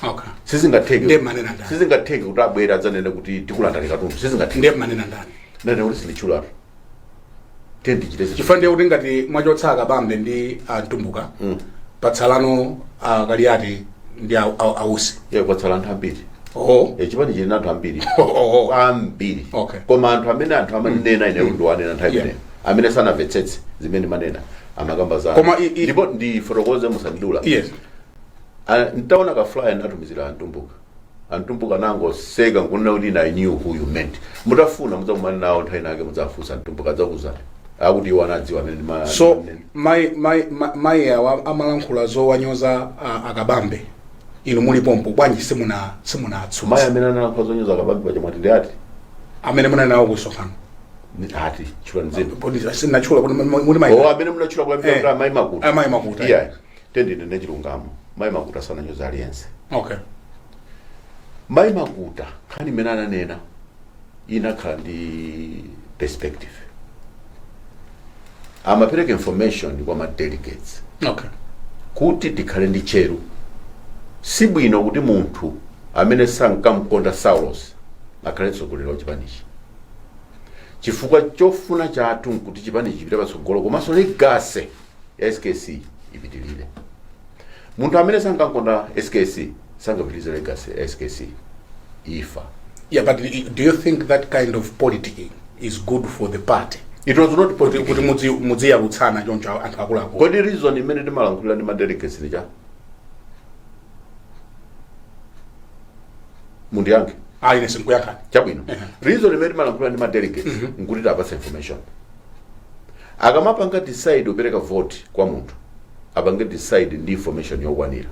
Speaker 1: okay
Speaker 4: sizingatheke kuti abwera adzanene kuti tikulandani katundu sizingatheke
Speaker 1: ndiye manena ndani
Speaker 4: nane kuti sinichulapo tendi chitezi
Speaker 1: chifande kuti ngati mwachotsa akabambe ndi Ntumbuka patsalano akaliati ndi ausi
Speaker 4: kwatsala anthu ambiri chipani chili anthu ambiri ambiri
Speaker 1: okay.
Speaker 4: Koma anthu amanena ine kuti ndiwanena nthawi imeneyo amene sanamvetsetse zimene manena amakamba za
Speaker 1: koma
Speaker 4: ndipo ndifotokoze musandidula
Speaker 1: yes
Speaker 4: ntaona ka flyer ndatumizira Ntumbuka nangoseka nkunena kuti I knew who you meant mutafuna mudzakumana nawo nthawi nake mudzafunsa Ntumbuka adzakuzani akuti iwo anadziwa amene
Speaker 1: so mai amalankhula zowanyoza akabambe inu muli pompo bwanji simunatsu
Speaker 4: mai amene analankhula zonyoza akabambe pachimwati ndi ati
Speaker 1: amene munanawo kusonkhana
Speaker 4: ati chula nzina
Speaker 1: sinachula kuti muli mai
Speaker 4: amene munachula kwa mai makuta
Speaker 1: mai makuta
Speaker 4: yeah tendine nechilungamo mai makuta sananyoza aliyense
Speaker 1: okay
Speaker 4: mai makuta khani imene ananena inakhala ndi perspective amapereka information kwa ma delegates
Speaker 1: okay
Speaker 4: kuti tikhale ndi cheru sibwino kuti munthu amene sankamkonda Saulos akhale tsogolero wa chipanichi chifukwa chofuna chathu kuti chipanichi chipite patsogolo komanso legase ya SKC ipitilire munthu amene sankamkonda SKC sangapitilize legase ya SKC ifa
Speaker 1: yeah but do you think that kind of politicking is good for the party
Speaker 4: it was not political
Speaker 1: kuti mudziyalutsana choncho anthu akuluakulu
Speaker 4: kodi reason imene timalankhulira ndi madelegates ni cha mundi yange
Speaker 1: ine sinkuyankhani
Speaker 4: chabwino reason imene timalankhulira ndi madelegates nkuti tapasa information akamapanga decide upereka vote kwa munthu apange decide ndi information yokwanira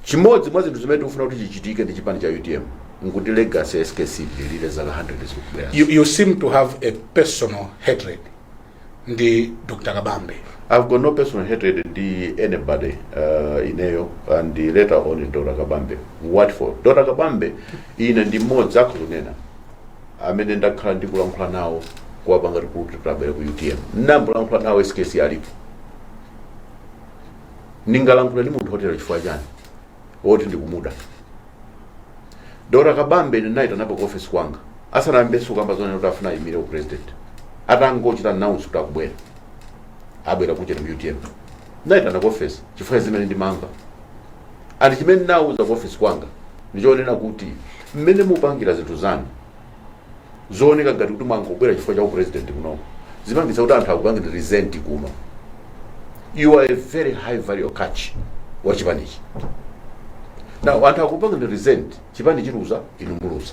Speaker 4: chimodzi mwa zinthu zimene tikufuna kuti chichitike ndi chipani cha UTM nkuti legacy ya SKC ilile zaka 100 zikubwera
Speaker 1: you seem to have a personal hatred ndi Dr. Kabambe.
Speaker 4: I've got no personal hatred ndi anybody ineyo and later on in Dr. Kabambe what for Dr. Kabambe ine ndi mmodzi akhonena amene ndakhala ndikulankhula nawo kuwapanga kuti tabere ku UTM ndambulankhula nawo SKC alipo ningalankhula ndi munthu hotela chifukwa chani woti ndikumuda Dr. Kabambe ninaita napo ku office kwanga asanambeso kamba zone kuti afuna imire ku president atangochita announce kuti akubwera abwera kuchera mu UTM naita na ku office chifukwa zimene ndimanga ali chimene nauza ku office kwanga ndichonena kuti mmene mupangira zinthu zanu zooneka ngati kuti mwangobwera chifukwa cha president kuno zimangisa kuti anthu akupangira resent kuno you are a very high value catch wa chipanichi now anthu akupangira resent chipani chiruza inu muluza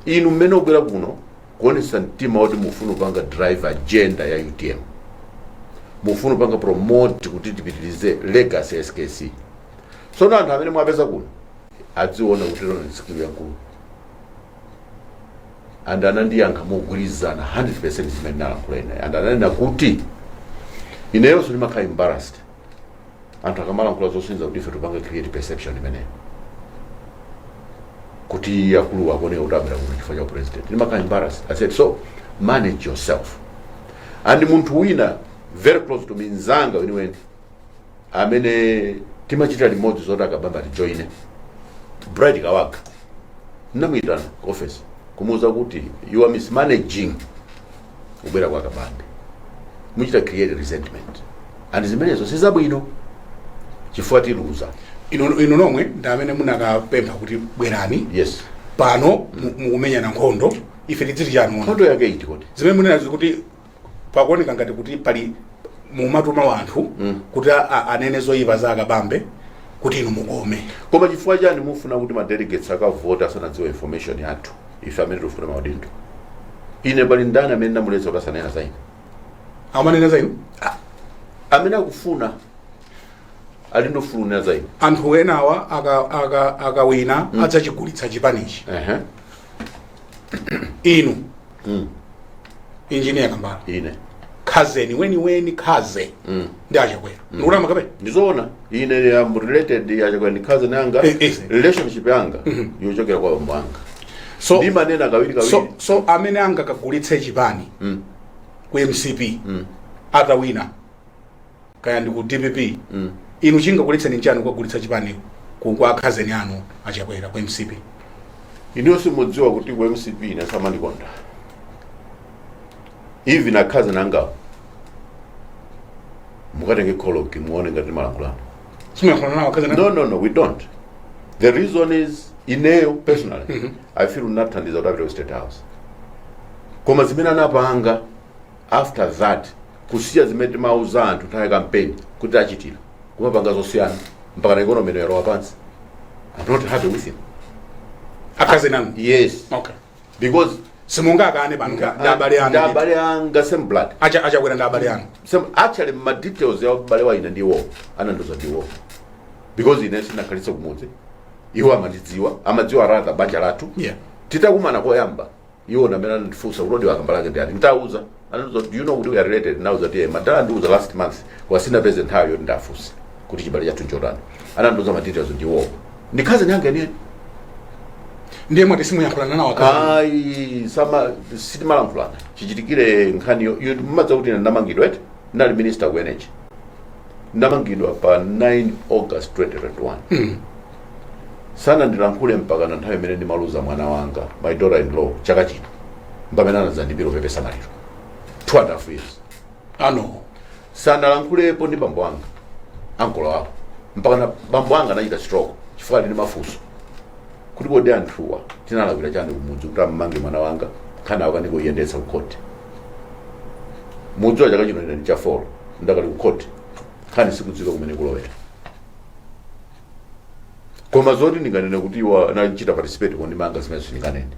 Speaker 4: inu mmene ubwera kuno kuonesa mtima woti mufuna upanga drive agenda ya UTM mufuna upanga promote kuti tipitilize legacy ya SKC so anthu amene mwapeza kuno adziona kuti lero ndi skill yankulu and anandiyankha mogwirizana 100% zimene ndalankhula and ananena kuti ineyo sindimakhala embarrassed anthu akamalankhula zosinza kuti ife tupanga create perception imeneyo kuti yakulu wakone utabera kuti chifukwa cha president ndimakhala embarrassed. I said so manage yourself and munthu wina very close to me nzanga weniweni amene timachita limodzi zoti akabamba tijoine Brad Kawaka namuyitana office kumuuza kuti you are mismanaging ubwera kwa Kabambe, muchita create resentment, and zimenezo sizabwino chifukwa tiluza
Speaker 1: ino nomwe ndamene munakapempha kuti bwerani.
Speaker 4: Yes,
Speaker 1: pano mukumenyana nkhondo ife tiziti chanu
Speaker 4: nkhondo yake iti kuti
Speaker 1: zimene munenazo kuti pakuoneka ngati kuti pali mumatuma wanthu kuti anene zoyipa za Kabambe kuti inu mukome.
Speaker 4: Koma chifukwa chani mufuna kuti ma delegates akavota asanadziwe information yathu ife amene tikufuna maudindo? Ine pali ndani amene namuletsa kuti asanena za ine?
Speaker 1: Amanena za inu?
Speaker 4: Amene akufuna ali ndofulumira za ine.
Speaker 1: Anthu enawa akawina adzachigulitsa chipanichi. Inu engineer Kambala
Speaker 4: ine
Speaker 1: khazeni weni khaze ndi achakwera ndikulama kape
Speaker 4: ndizoona ine am related achakwera ndi khaze nanga relationship yanga yochokera kwa bambo anga.
Speaker 1: So
Speaker 4: ndi manena kawiri
Speaker 1: so amene anga kagulitse chipani ku MCP atawina kaya ndi ku DPP inu chingagulitse ni chanu kugulitsa chipani kwa khazeni anu achakwera ku MCP?
Speaker 4: Inu simudziwa kuti ku MCP ina samandikonda even akhaze nanga mukatenge koloki muone ngati malankulano. No, we don't. The reason is ineyo personally I feel nathandiza kuti apita State House koma zimene anapanga after that kusiya zimene timauza anthu nthawi campaign kuti achitira kumapanga zosiyana mpaka na economy ino yarowa pansi. I'm not happy with him.
Speaker 1: Akhaze nanu?
Speaker 4: Yes.
Speaker 1: Okay.
Speaker 4: Because
Speaker 1: simungakane bantu
Speaker 4: ndabale anga same blood
Speaker 1: achakwera ndabale anu
Speaker 4: actually my details ya bale wa ine ndiwo anandoza ndiwo because ine sinakhalitsa kumudzi iwo amadziwa rather banja lathu titakumana koyamba iwo namene anandifunsa ulodi wa Kambala ndi ati nditauza anandoza do you know we are related now that madala ndiuza last month wasina present hayo ndafunsa kuti chibale chathu njodani anandoza ma details ndiwo ndikhaze nyange ni
Speaker 1: ndiye mwati simu yankhulana nawo
Speaker 4: akazi sama sitimalankhulana chichitikire nkhaniyo mmadza kuti ndamangidwa eti ndali minister ku energy ndamangidwa pa 9 August 2021 sana ndilankhule mpaka na nthawi imene ndimaluza mwana wanga my daughter in law chaka chino mpamene anazandipiro pepesa maliro 2.5 years
Speaker 1: ano
Speaker 4: sana lankhulepo ndi bambo wanga ankolo wako mpaka na bambo wanga anachita stroke chifukwa ndi mafunso kuti kodi anthuwa tinalakwira chani kumudzi kuti ammange mwana wanga khana akandikuyendetsa ku court mudzi wa chaka chino ndi cha 4 ndakali ku court khani sikudziwa kumene kulowera koma zoti ndinganene kuti iwa nachita participate kondimanga zimene ndinganene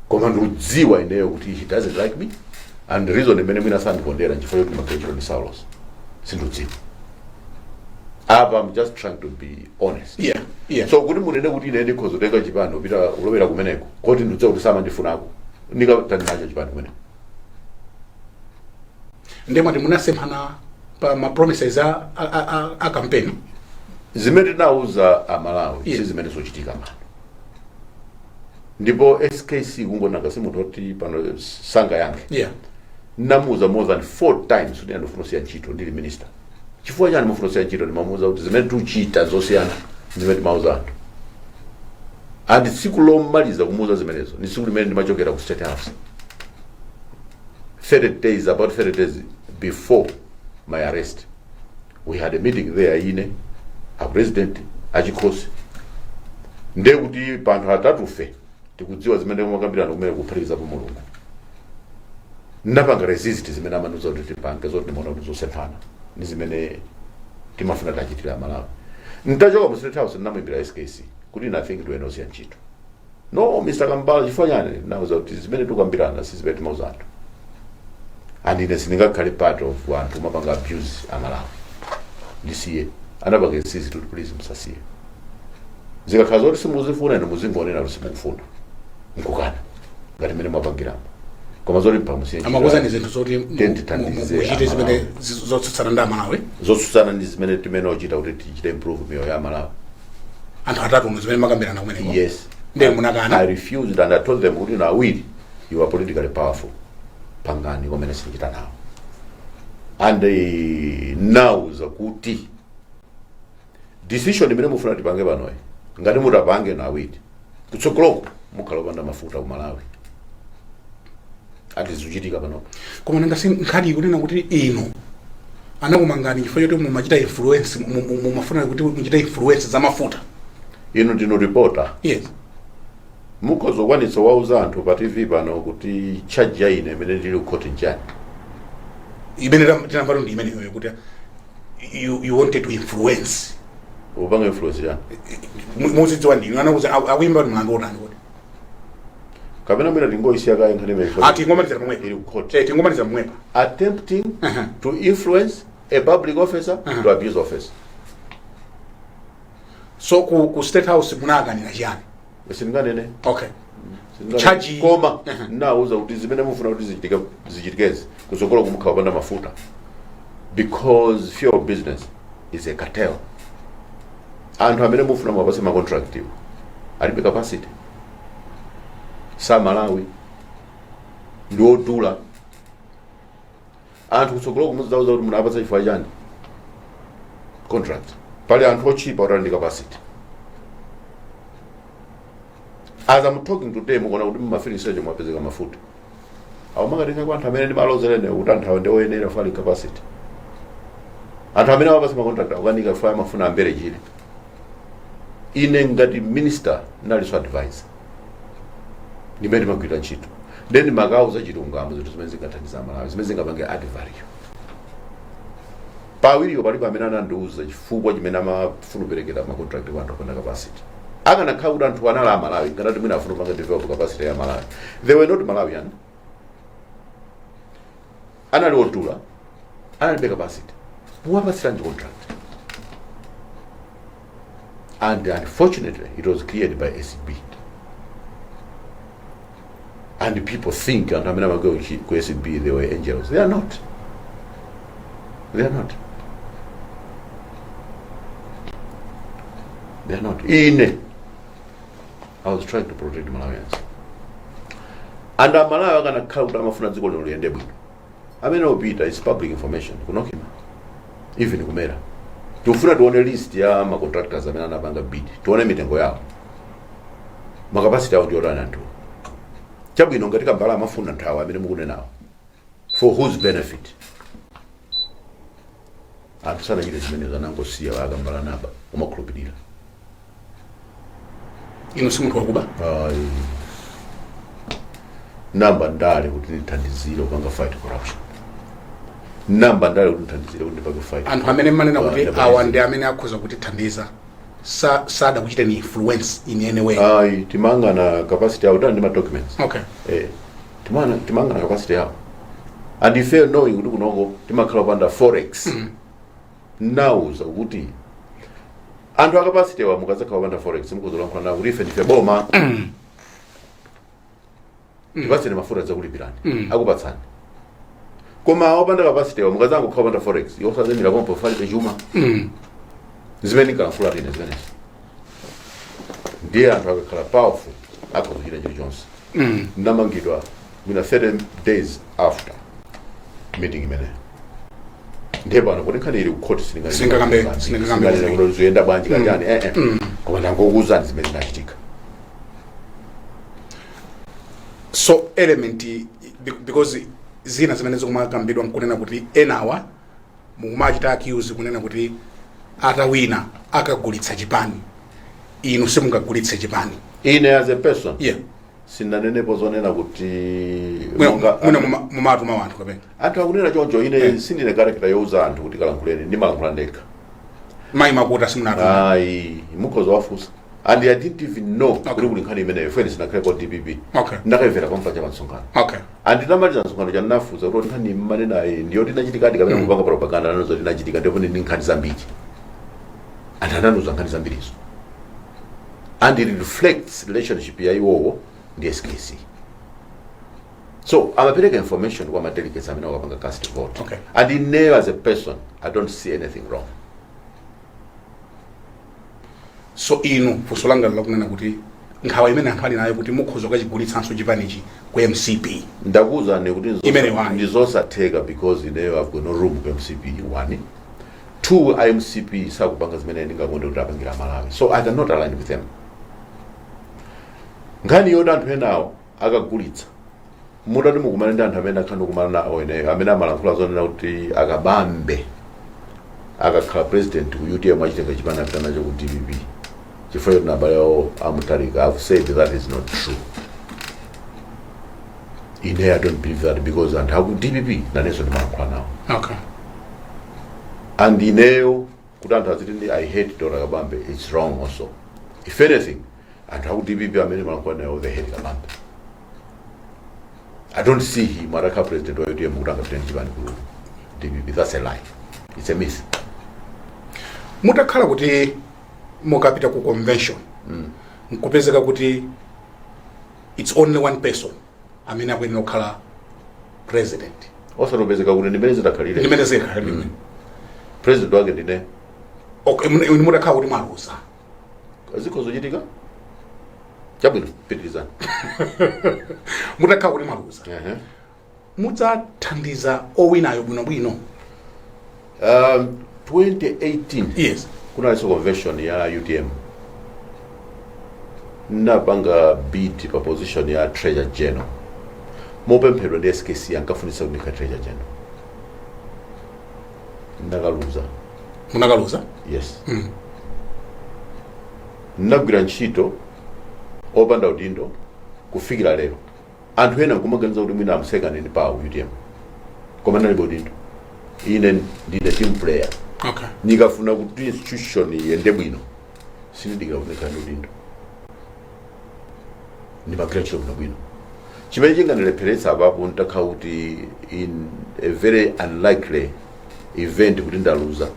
Speaker 4: koma ndikudziwa ineyo kuti he doesn't like me and the reason imene mwina sandikondera nchifukwa yoti magachiro ndi saulos sindudziwa. I'm just trying to be honest.
Speaker 1: Yeah.
Speaker 4: So kuti munene kuti ine ndikhozo tenga chipano pita ulowera kumeneko koti ndidziwa kuti sama ndifunako nikatani nacho chipano kumeneko
Speaker 1: ndemati munasemphana pa ma promises a campaign
Speaker 4: zimene tinauza Malawi si zimene zochitika mano ndipo SKC kungonanga simutoti pano sanga yange namuza more than 4 times kuti ndifuna kusiya ntchito ndili minister. Chifukwa chani mufuna kusiya ntchito ndimamuza kuti zimene tuchita zosiyana zimene timauza anthu and tsiku lomaliza kumuza zimenezo ni tsiku limene ndimachokera ku State House 30 days before my arrest. We had a meeting there a president achikhosi nde kuti panthu atatufe tikudziwa zimene mwakambirana kumene kuphatikiza pa Mulungu ndapanga resist zimene amanuza kuti tipange zoti ndimona kuti zosemphana ni zimene timafuna tachitira Malawi. Ntachoka mu State House ndinamuimbira SKC kuti nothing to enosiya ntchito. No Mr. Kambala chifanyane nauza kuti zimene tukambirana si zimene timauza anthu and ine sindingakhale part of anthu mapanga abuse Malawi ndisiye anapanga sisi kuti please musasiye zikakhaza kuti simuzifuna ine muzingonena kuti simukufuna nkukana ngati mene mwapangiramo koma zoti mpamusiye
Speaker 1: amakuza ni zinthu zoti muchite zimene zotsutsana ndi Malawi
Speaker 4: zotsutsana ndi zimene timene ochita kuti tichite improve miyoyo ya Malawi
Speaker 1: anthu atatu zimene makambirana kumeneko.
Speaker 4: Yes.
Speaker 1: Ndiye munakana.
Speaker 4: I refused and I told them kuti na wili you are politically powerful pangani komene sindichita nawo and now zakuti decision imene mufuna tipange panoyi ngati mutapange na wili kutsogoloko mukhala opanda mafuta ku Malawi ati zuchitika pano
Speaker 1: koma nanga nkhani ikunena kuti ino anakumangani chifukwa choti mumachita influence mumafuna kuti muchita influence za mafuta
Speaker 4: ino ndino reporter
Speaker 1: yes
Speaker 4: mukhozokwanitsa wauza anthu pa TV pano kuti charge ya ine imene ndili ku court njani
Speaker 1: imene tinamvato ndi imene yoyo kuti you wanted to influence
Speaker 4: upanga influence yani
Speaker 1: muzidziwa ndini anakuza akuimba kuti mlandu otani kuti
Speaker 4: kapena mwina tingoisiya kaye nkhani imene
Speaker 1: tingomaliza pamwepa
Speaker 4: ili ku court
Speaker 1: tingomaliza pamwepa
Speaker 4: attempting to influence a public officer to abuse office.
Speaker 1: So ku State House munaganira chiyani
Speaker 4: Singanene
Speaker 1: okay charge
Speaker 4: koma nauza kuti zimene mufuna kuti zichitikeze kusokola kumukhala opanda mafuta because fear of business is a cartel. Anthu amene mufuna mwapase ma contract iwo alibe capacity sa Malawi ndi odula anthu kusokola kumuzauza kuti munapasa chifukwa chani contract pali anthu ochipa kuti ndi capacity. As I'm talking today, mukona kuti mumafiniseje mwapezeka mafuta awo makatenga kwa anthu amene ndi malozerene kuti anthu awo ndi oyenera fali capacity. Anthu amene awapasa ma contract akukanika faya mafuna ambere chile ine ngati minister naliso advisor ndimene magwira ntchito then makauza chilungamo zinthu zimene zingathandiza Malawi zimene zingapange add value pawiriyo palipo amene anandiuza chifukwa chimene amafuna kuperekera ma contract kwa anthu opanda capacity. Akana kauda anthu anala Malawi ngati mwina afuna kupanga develop capacity ya Malawi. They were not Malawian. Anali odula anali capacity muwapasira contract. And unfortunately it was cleared by SB. And people think and I mean I'm going to SB they were angels. They are not. They are not. They are not. I was trying to protect Malawians. And Malawi gonna count amafuna dziko lino liyende bwino. Amene opita is public information kunokima. Even kumera. Tufuna tuone list ya ma contractors amene anapanga bid. Tuone mitengo yao. Makapasiti yao ndiyo rana tu. Chabwino ngati Kambala amafuna nthawi amene mukunenawo. For whose benefit? Anthu sana chile zimene zanangosiya wa Kambala naba umakhulupirira.
Speaker 1: Ino simuntu wakuba
Speaker 4: namba ndale kuti ndithandizire kupanga fight corruption. Namba ndale kuti ndithandizire kuti ndipanga fight.
Speaker 1: Anthu amene manena kuti awa ndi amene akhoza kuti thandiza sada kuchita ni influence in any way.
Speaker 4: Timanga na capacity yao ndi ma documents.
Speaker 1: Okay.
Speaker 4: Timanga na capacity yao. And if you knowing kuti kunoko timakhala panda forex. Now so kuti anthu akapasite wa mukazakhala opanda forex mukuzolankhula nawo kuti ife ndife boma tipaseni mafuta zakulipirani akupatsani koma opanda kapasite wa mukazangokhala opanda forex yosazemira pompo falibe chuma zimene nkalankhula tine zimenezi ndiye anthu akakhala powerful akhozochita chilichonse ndamangidwa mwina 30 days after meeting imeneyo ndiye pano kuti nkhani ili kukhoti singakambe zoyenda bwanji kanjani koma ndangokuwuzani zimene zinachitika.
Speaker 1: So element because zina zimene zikumakambidwa nkunena kuti enawa mukumachita accuse kunena kuti atawina akagulitsa chipani inu simungagulitse chipani.
Speaker 4: Ine as a person
Speaker 1: yeah
Speaker 4: sinanenepo zonena kuti
Speaker 1: muna mumatuma wanthu kapena
Speaker 4: anthu akunena choncho ine sindine character youza anthu kuti kalankhuleni ndimalankhula ndekha
Speaker 1: mai makuta simunatuma
Speaker 4: mukhoza wafusa and I didn't even know kuti kuli nkhani imeneyo fene sinakhale kwa DPP ndakaimvera pamfa cha msonkhano and ndinamaliza msonkhano cha nafuza kuti nkhani manena ndiyo tinachitikadi kapena kupanga propaganda nazo tinachitika ndipo ndi nkhani zambiri and ananuza nkhani zambirizo and it reflects relationship ya iwowo the SKC. So I'm a information what my delegates I mean about cast vote. And in there as a person, I don't see anything wrong.
Speaker 1: So inu fusolanga lokunena kuti nkhawa imene anthu ali nayo kuti mukhoza kachigulitsanso chipanichi ku MCP.
Speaker 4: Ndakuza ne kuti
Speaker 1: imene wani
Speaker 4: ndizosatheka because in there I've got no room ku MCP one. Two IMCP sakupanga zimene ndingakonde kuti apangira Malawi. So I cannot align with them. ngani yona anthu enawo akagulitsa mutati mukumana ndi anthu amene akhanda kumana nawo eneyo amene amalankhula zonena kuti akabambe akakhala president ku UTM achitenga chipani apita nacho ku DPP chifukwa choti nabale yawo amutalika. I've said that is not true. I don't believe that because anthu aku DPP nanenso ndimalankhula nawo.
Speaker 1: Okay.
Speaker 4: And ineyo kuti anthu aziti I hate Dr. Kabambe, it's wrong also. If anything, anthu aku DPP amene malankhula nawo they hate Kabambe. I don't see him as a president of UTM kutanga president chipani ku DPP. That's a lie. It's a myth.
Speaker 1: Mutakhala kuti mukapita ku convention nkupezeka kuti it's only one person amene akuyenera kukhala president.
Speaker 4: Osatopezeka kuti ndimene zitakhalire.
Speaker 1: Ndimene zitakhalire.
Speaker 4: President wake ndine.
Speaker 1: Okay, mutakhala kuti mwaluza.
Speaker 4: Zikhozochitika? Chabwino, pitirizani.
Speaker 1: Mutakhala kuti mwaluza. Mudzathandiza owinayo bwinobwino.
Speaker 4: 2018.
Speaker 1: Yes.
Speaker 4: Kunaliso convention ya UTM. Napanga bid pa position ya treasurer general. Mopemphedwa ndi SKC ankafunisa kunika treasurer general. Ndakaluza.
Speaker 1: Munakaluza?
Speaker 4: Yes. Nagwira ntchito opanda udindo kufikira lero. Anthu ena kumaganiza kuti mwina amseka ndi pa UTM. Koma nalibe udindo. Ine ndine team player.
Speaker 1: Okay.
Speaker 4: Nikafuna kuti institution yende bwino sinidikira kunika udindo. Ndimagwira ntchito bwino. Chimene chingandilepheretsa apapo ntakhala kuti in a very unlikely event kuti ndaluza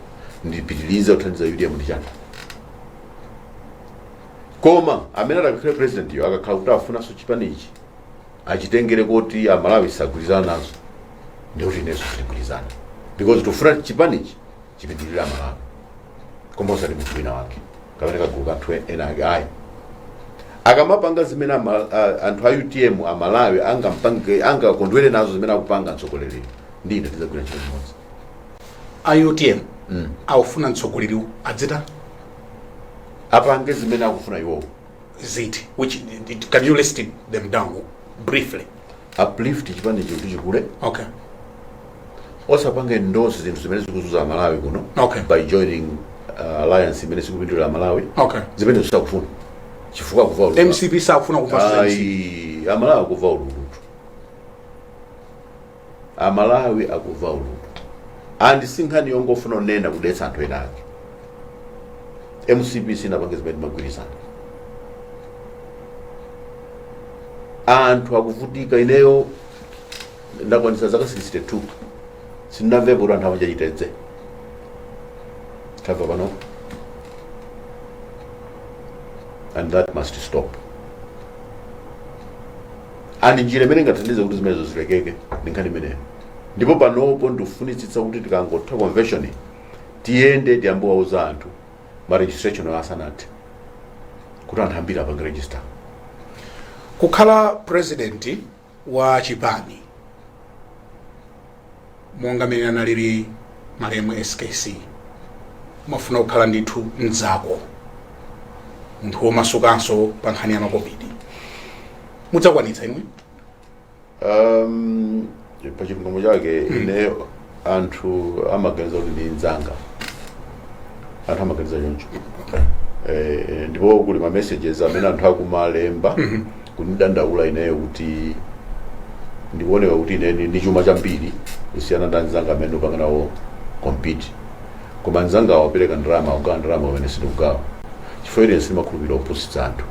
Speaker 4: ndipitiliza kuthandiza UTM ndi chani. Koma amene atakhala president yo akakhala kuti afunaso chipani ichi achitengere kuti Malawi sagwirizana nazo ndikuti ineso sitigwirizana because tofuna chipani ichi chipitilira Malawi koma osati munthu wina wake kapena kagulu kanthu ena ake ayi akamapanga zimene anthu a UTM a Malawi angakondwere nazo zimene akupanga mtsogoleri ndine tizagwira ntchito imodzi.
Speaker 1: A UTM aufuna mtsogoleri adzita
Speaker 4: apange zimene akufuna iwowo.
Speaker 1: Ziti, which can you list them down briefly?
Speaker 4: Uplift chipani chikuti chikule.
Speaker 1: Okay.
Speaker 4: Osapanga endorse zinthu zimene zikuzuza Malawi kuno.
Speaker 1: Okay.
Speaker 4: By joining alliance imene sikupindula Malawi.
Speaker 1: Okay.
Speaker 4: Zimene zisakufuna chifukwa kuva ulu.
Speaker 1: MCP sakufuna kuva
Speaker 4: MCP. Amalawi akuva ulu. Amalawi akuva ulu. And sinkhani yongofuna nena kudetsa anthu ena ake. MCP sinapange zimene magwirizana. Anthu akuvutika ineyo ndakwanisa zaka 62. Sinamve kuti anthu amachitedze. Tava pano. And that must stop. And njira imene ngathandize kuti zimenezo zilekeke ndinkhani imeneyo. Ndipo panopo ndifunitsitsa kuti tikangotha convention tiyende tiyambuwauza anthu ma registration asanati kuti anthu ambiri apange register.
Speaker 1: Kukhala president wa chipani monga mene analili Malemu SKC mafuna kukhala ndithu mzako munthu womasukanso pa nkhani ya makobidi mudzakwanitsa imwe?
Speaker 4: Pa chilungamo chake ine anthu amaganiza kuti ndi nzanga. Anthu amaganiza choncho. Ndipo kuli ma messages amene anthu akumalemba kunidandaula ineyo kuti ndikuoneka kuti ine ndi chuma chambiri kusiyana ndi anzanga amene upanga nawo compete. Koma anzanga awapereka ndalama ugawa ndalama amene sindikugawa. Chifukwa ine sindimakhulupirira opposite anthu.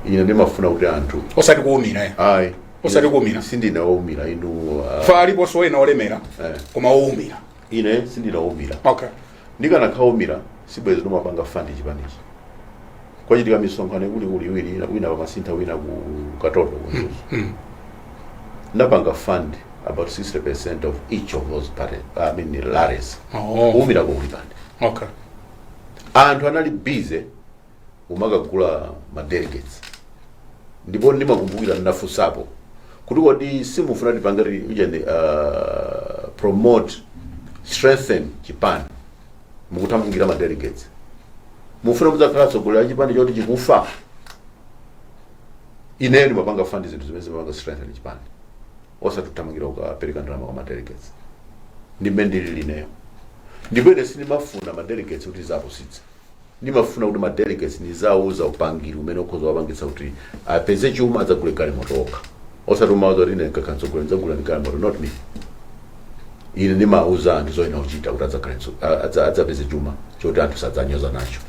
Speaker 4: Ine ndimafuna kuti anthu
Speaker 1: osati kuumira.
Speaker 4: Ayi.
Speaker 1: Osati kuumira.
Speaker 4: Sindina woumira inu.
Speaker 1: Fa alipo soyena olemera koma woumira.
Speaker 4: Ine sindina woumira.
Speaker 1: Okay.
Speaker 4: Ndikanakhaumira sibwezi nomapanga fund chipanichi. Kwachitika misonkhano kuli wina pamasintha wina ku Katoto kunzuzu. Ndapanga fund about 60% of each of those lares. Umira kuli pande.
Speaker 1: Okay.
Speaker 4: Anthu anali busy umakagula ma delegates. Ndipo ndimakumbukira ndafusapo kuti kodi simufuna tipanga ujeni promote strengthen chipani mukuthamangira ma delegates. Mufuna kudzakhala tsogolera chipani choti chikufa. ineyo ndimapanga fund zinthu zimene zimapanga strengthen chipani osatutamangira ukapereka ndalama kwa madelegates ndimene ndili ineyo ndipo ine sindimafuna madelegates kuti zapusitse ndimafuna kuti madelegates nizauza upangiri umene ukhoza wapangitsa kuti apeze chuma adzagule galimoto okha osati umauza kuti ine kakhantsogolera ndzagula ndi galimoto not me ine ndimauza anthu zoyina uchita kuti adzapeze chuma choti anthu sadzanyoza nacho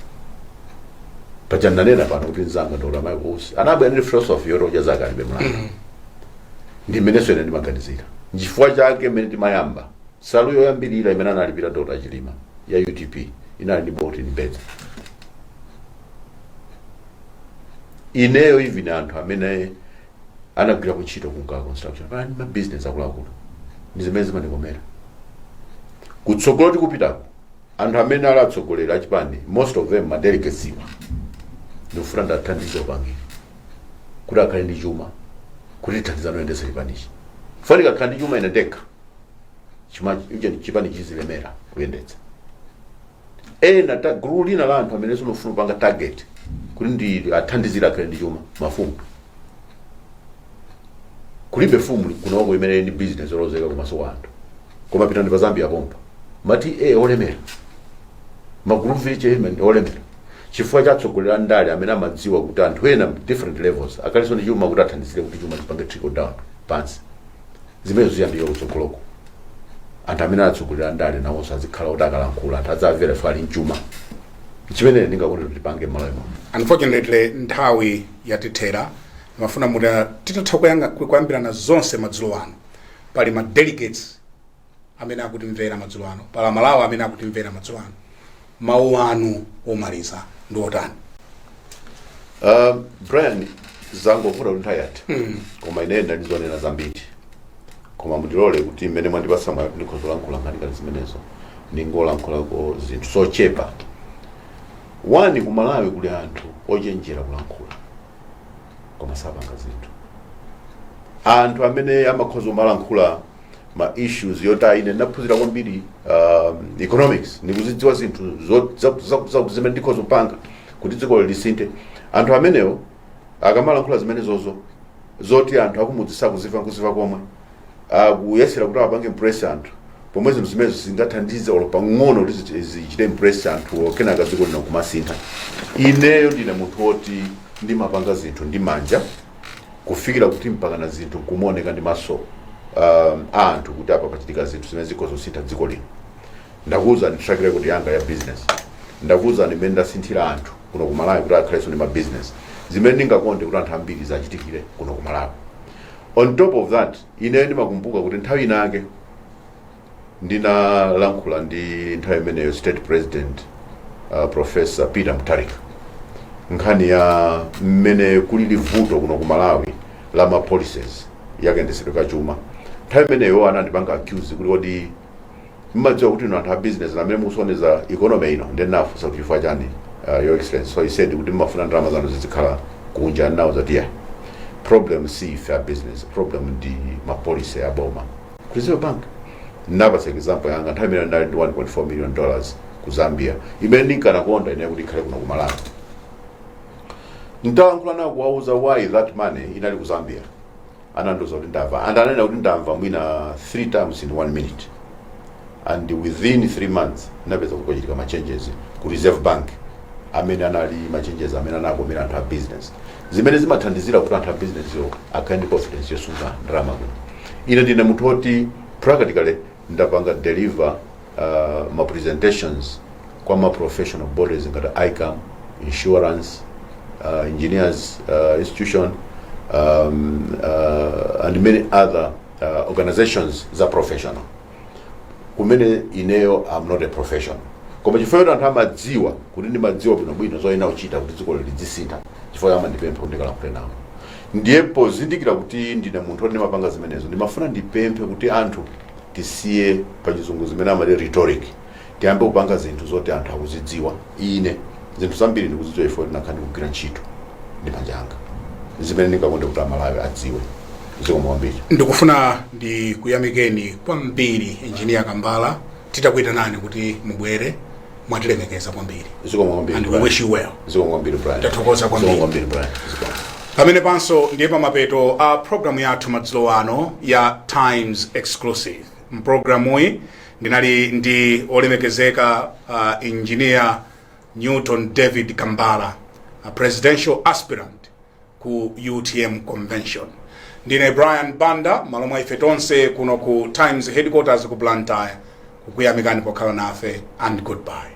Speaker 4: pachandanena pano kuti nzanga ndola mai kusi anabwera ndi philosophy yotoja zake alibe mlandu ndi mmeneso ine ndimaganizira nchifukwa chake mmene timayamba salu yoyambirira imene analipira Dr. Chilima ya UTP inali ndi boti ndi mbedza ineyo even anthu amene anagwira kuntchito kunka construction pani ma business akuluakulu ndi zimene zimandikomera kutsogolo tikupitako anthu amene ali atsogolera achipani most of them madelegates ndikufuna ndathandiza upangiri kuti akhale ndi chuma kuti thandizano yendesa chipanichi fani kakhala ndi chuma ine ndekha chipani chizilemera kuyendetsa ena gulu lina la anthu amene sinofuna upanga target kuti ndi athandizira akhale ndi chuma mafumu kulibe fumu kunoko imene ndi business olozeka kumaso kwa anthu koma pitani pa Zambia pompa mati olemera magulu chairman olemera chifukwa chatsogolera ndale amene amadziwa kuti anthu ena different levels akalinso ndi chuma kuti athandizire kuti chuma chipange trickle down pansi zimene ziyambira kutsogoloko anthu amene atsogolera ndale nawonso azikhala kuti akalankhula anthu adzamvera fali mchuma chimene ndingakonera kuti tipange Malawi.
Speaker 1: Unfortunately nthawi yatithera mafuna muda titatha kuyambirana zonse madzulo ano pali ma delegates amene akutimvera madzulo ano pala Malawi amene akutimvera madzulo ano mawu anu omaliza ndi otani?
Speaker 4: Brian zangovuta kuti ntayati koma ine ndalizonena zambiri koma mundilole kuti mmene mwandipasa mwayo ndikhozolankhula ngati zimenezo ndingolankhulako zinthu zochepa. Wani ku Malawi kuli anthu ochenjera kulankhula koma sapanga zinthu anthu amene amakhoza malankhula ma issues yota ine ndaphunzira kwambiri economics ndikuzidziwa zinthu zimene ndikhoza kupanga kuti dziko lisinthe anthu amenewo akamalankhula zimene zozo zoti anthu akumudzisa kuziva komwe akuyesera kuti apange impress anthu pomwe zinthu zimene zingathandize olo pang'ono kuti zichite impress anthu kenaka dziko lino kumasintha. Ineyo ndine munthu woti ndimapanga zinthu ndi manja kufikira kuti mpaka na zinthu kumoneka ndi maso anthu kuti apa pachitika zinthu zimene zikozosintha dziko lino. Ndakuza ndi track record yanga ya business, ndakuza nimene ndasinthira anthu kuno ku Malawi kuti akhalenso ndi ma business zimene ndingakonde kuti anthu ambiri zachitikire kuno ku Malawi. On top of that ineyo ndimakumbuka kuti nthawi inake ndinalankhula ndi nthawi imeneyo state president Professor Peter Mutharika nkhani ya mmene kulili vuto kuno ku Malawi la ma policies yakendesero kachuma. Nthawi imeneyo anandipanga accuse kuti kodi mmadziwa kuti ino anthu a business amene musoneza economy ino ndenafunsa kuti chifukwa chani your excellency. So he said kuti mmafuna ndalama zanu zizikhala kunja nawo zati yeah, problem si fair business, problem ndi ma policy ya boma ku Reserve Bank. Napasa example yanga nthawi imeneyo ndali ndi $1.4 million ku Zambia imene ndinkanakonda ine kuti ikhale kuno ku Malawi. Ndalankhula nawo kuwauza why that money inali ku Zambia anandoza kuti ndamva and ananena kuti ndamva mwina 3 times in 1 minute and within 3 months napeza kuchitika ma changes ku Reserve Bank amene anali ma changes amene anakomera anthu a business zimene zimathandizira kuti anthu a business yo akhale confidence yosunga ndalama kuno. Ine ndine munthu woti practically ndapanga deliver ma presentations kwa ma professional bodies ngati ICAM, insurance, engineers institution and many other organizations za professional kumene ineyo I'm not a professional koma chifukwa anthu amadziwa kuti ndimadziwa bwino zoyena uchita kuti dziko lidzisintha chifukwa amandipempha kuti ndikalankhule nawo. Ndiye pozindikira kuti ndine munthu oti ndimapanga zimenezo ndimafuna ndipemphe kuti anthu tisiye pachizungu zimene amati rhetoric tiyambe kupanga zinthu zoti anthu akuzidziwa. Ine zinthu zambiri ndikuzidziwa ifo ndinakhandi kugwira ntchito ndi manja anga zimene ndingakonde kuti Malawi adziwe. Zikomwambiri
Speaker 1: ndikufuna ndikuyamikeni kwambiri engineer Kambala titakuyitanani kuti mubwere mwatilemekeza kwambiri.
Speaker 4: Zikomwambiri
Speaker 1: and we wish you well.
Speaker 4: Zikomwambiri Brian.
Speaker 1: Tathokoza kwambiri.
Speaker 4: Zikomwambiri Brian.
Speaker 1: Pamene panso ndiye pamapeto a programu yathu madzulo ano ya Times Exclusive. Mprogramu iyi ndinali ndi olemekezeka engineer Newton David Kambala, a presidential aspirant ku UTM convention. Ndine Brian Banda, malomwa ife tonse kuno ku Times headquarters ku Blantyre. Kukuyamikani pokhala nafe, and goodbye.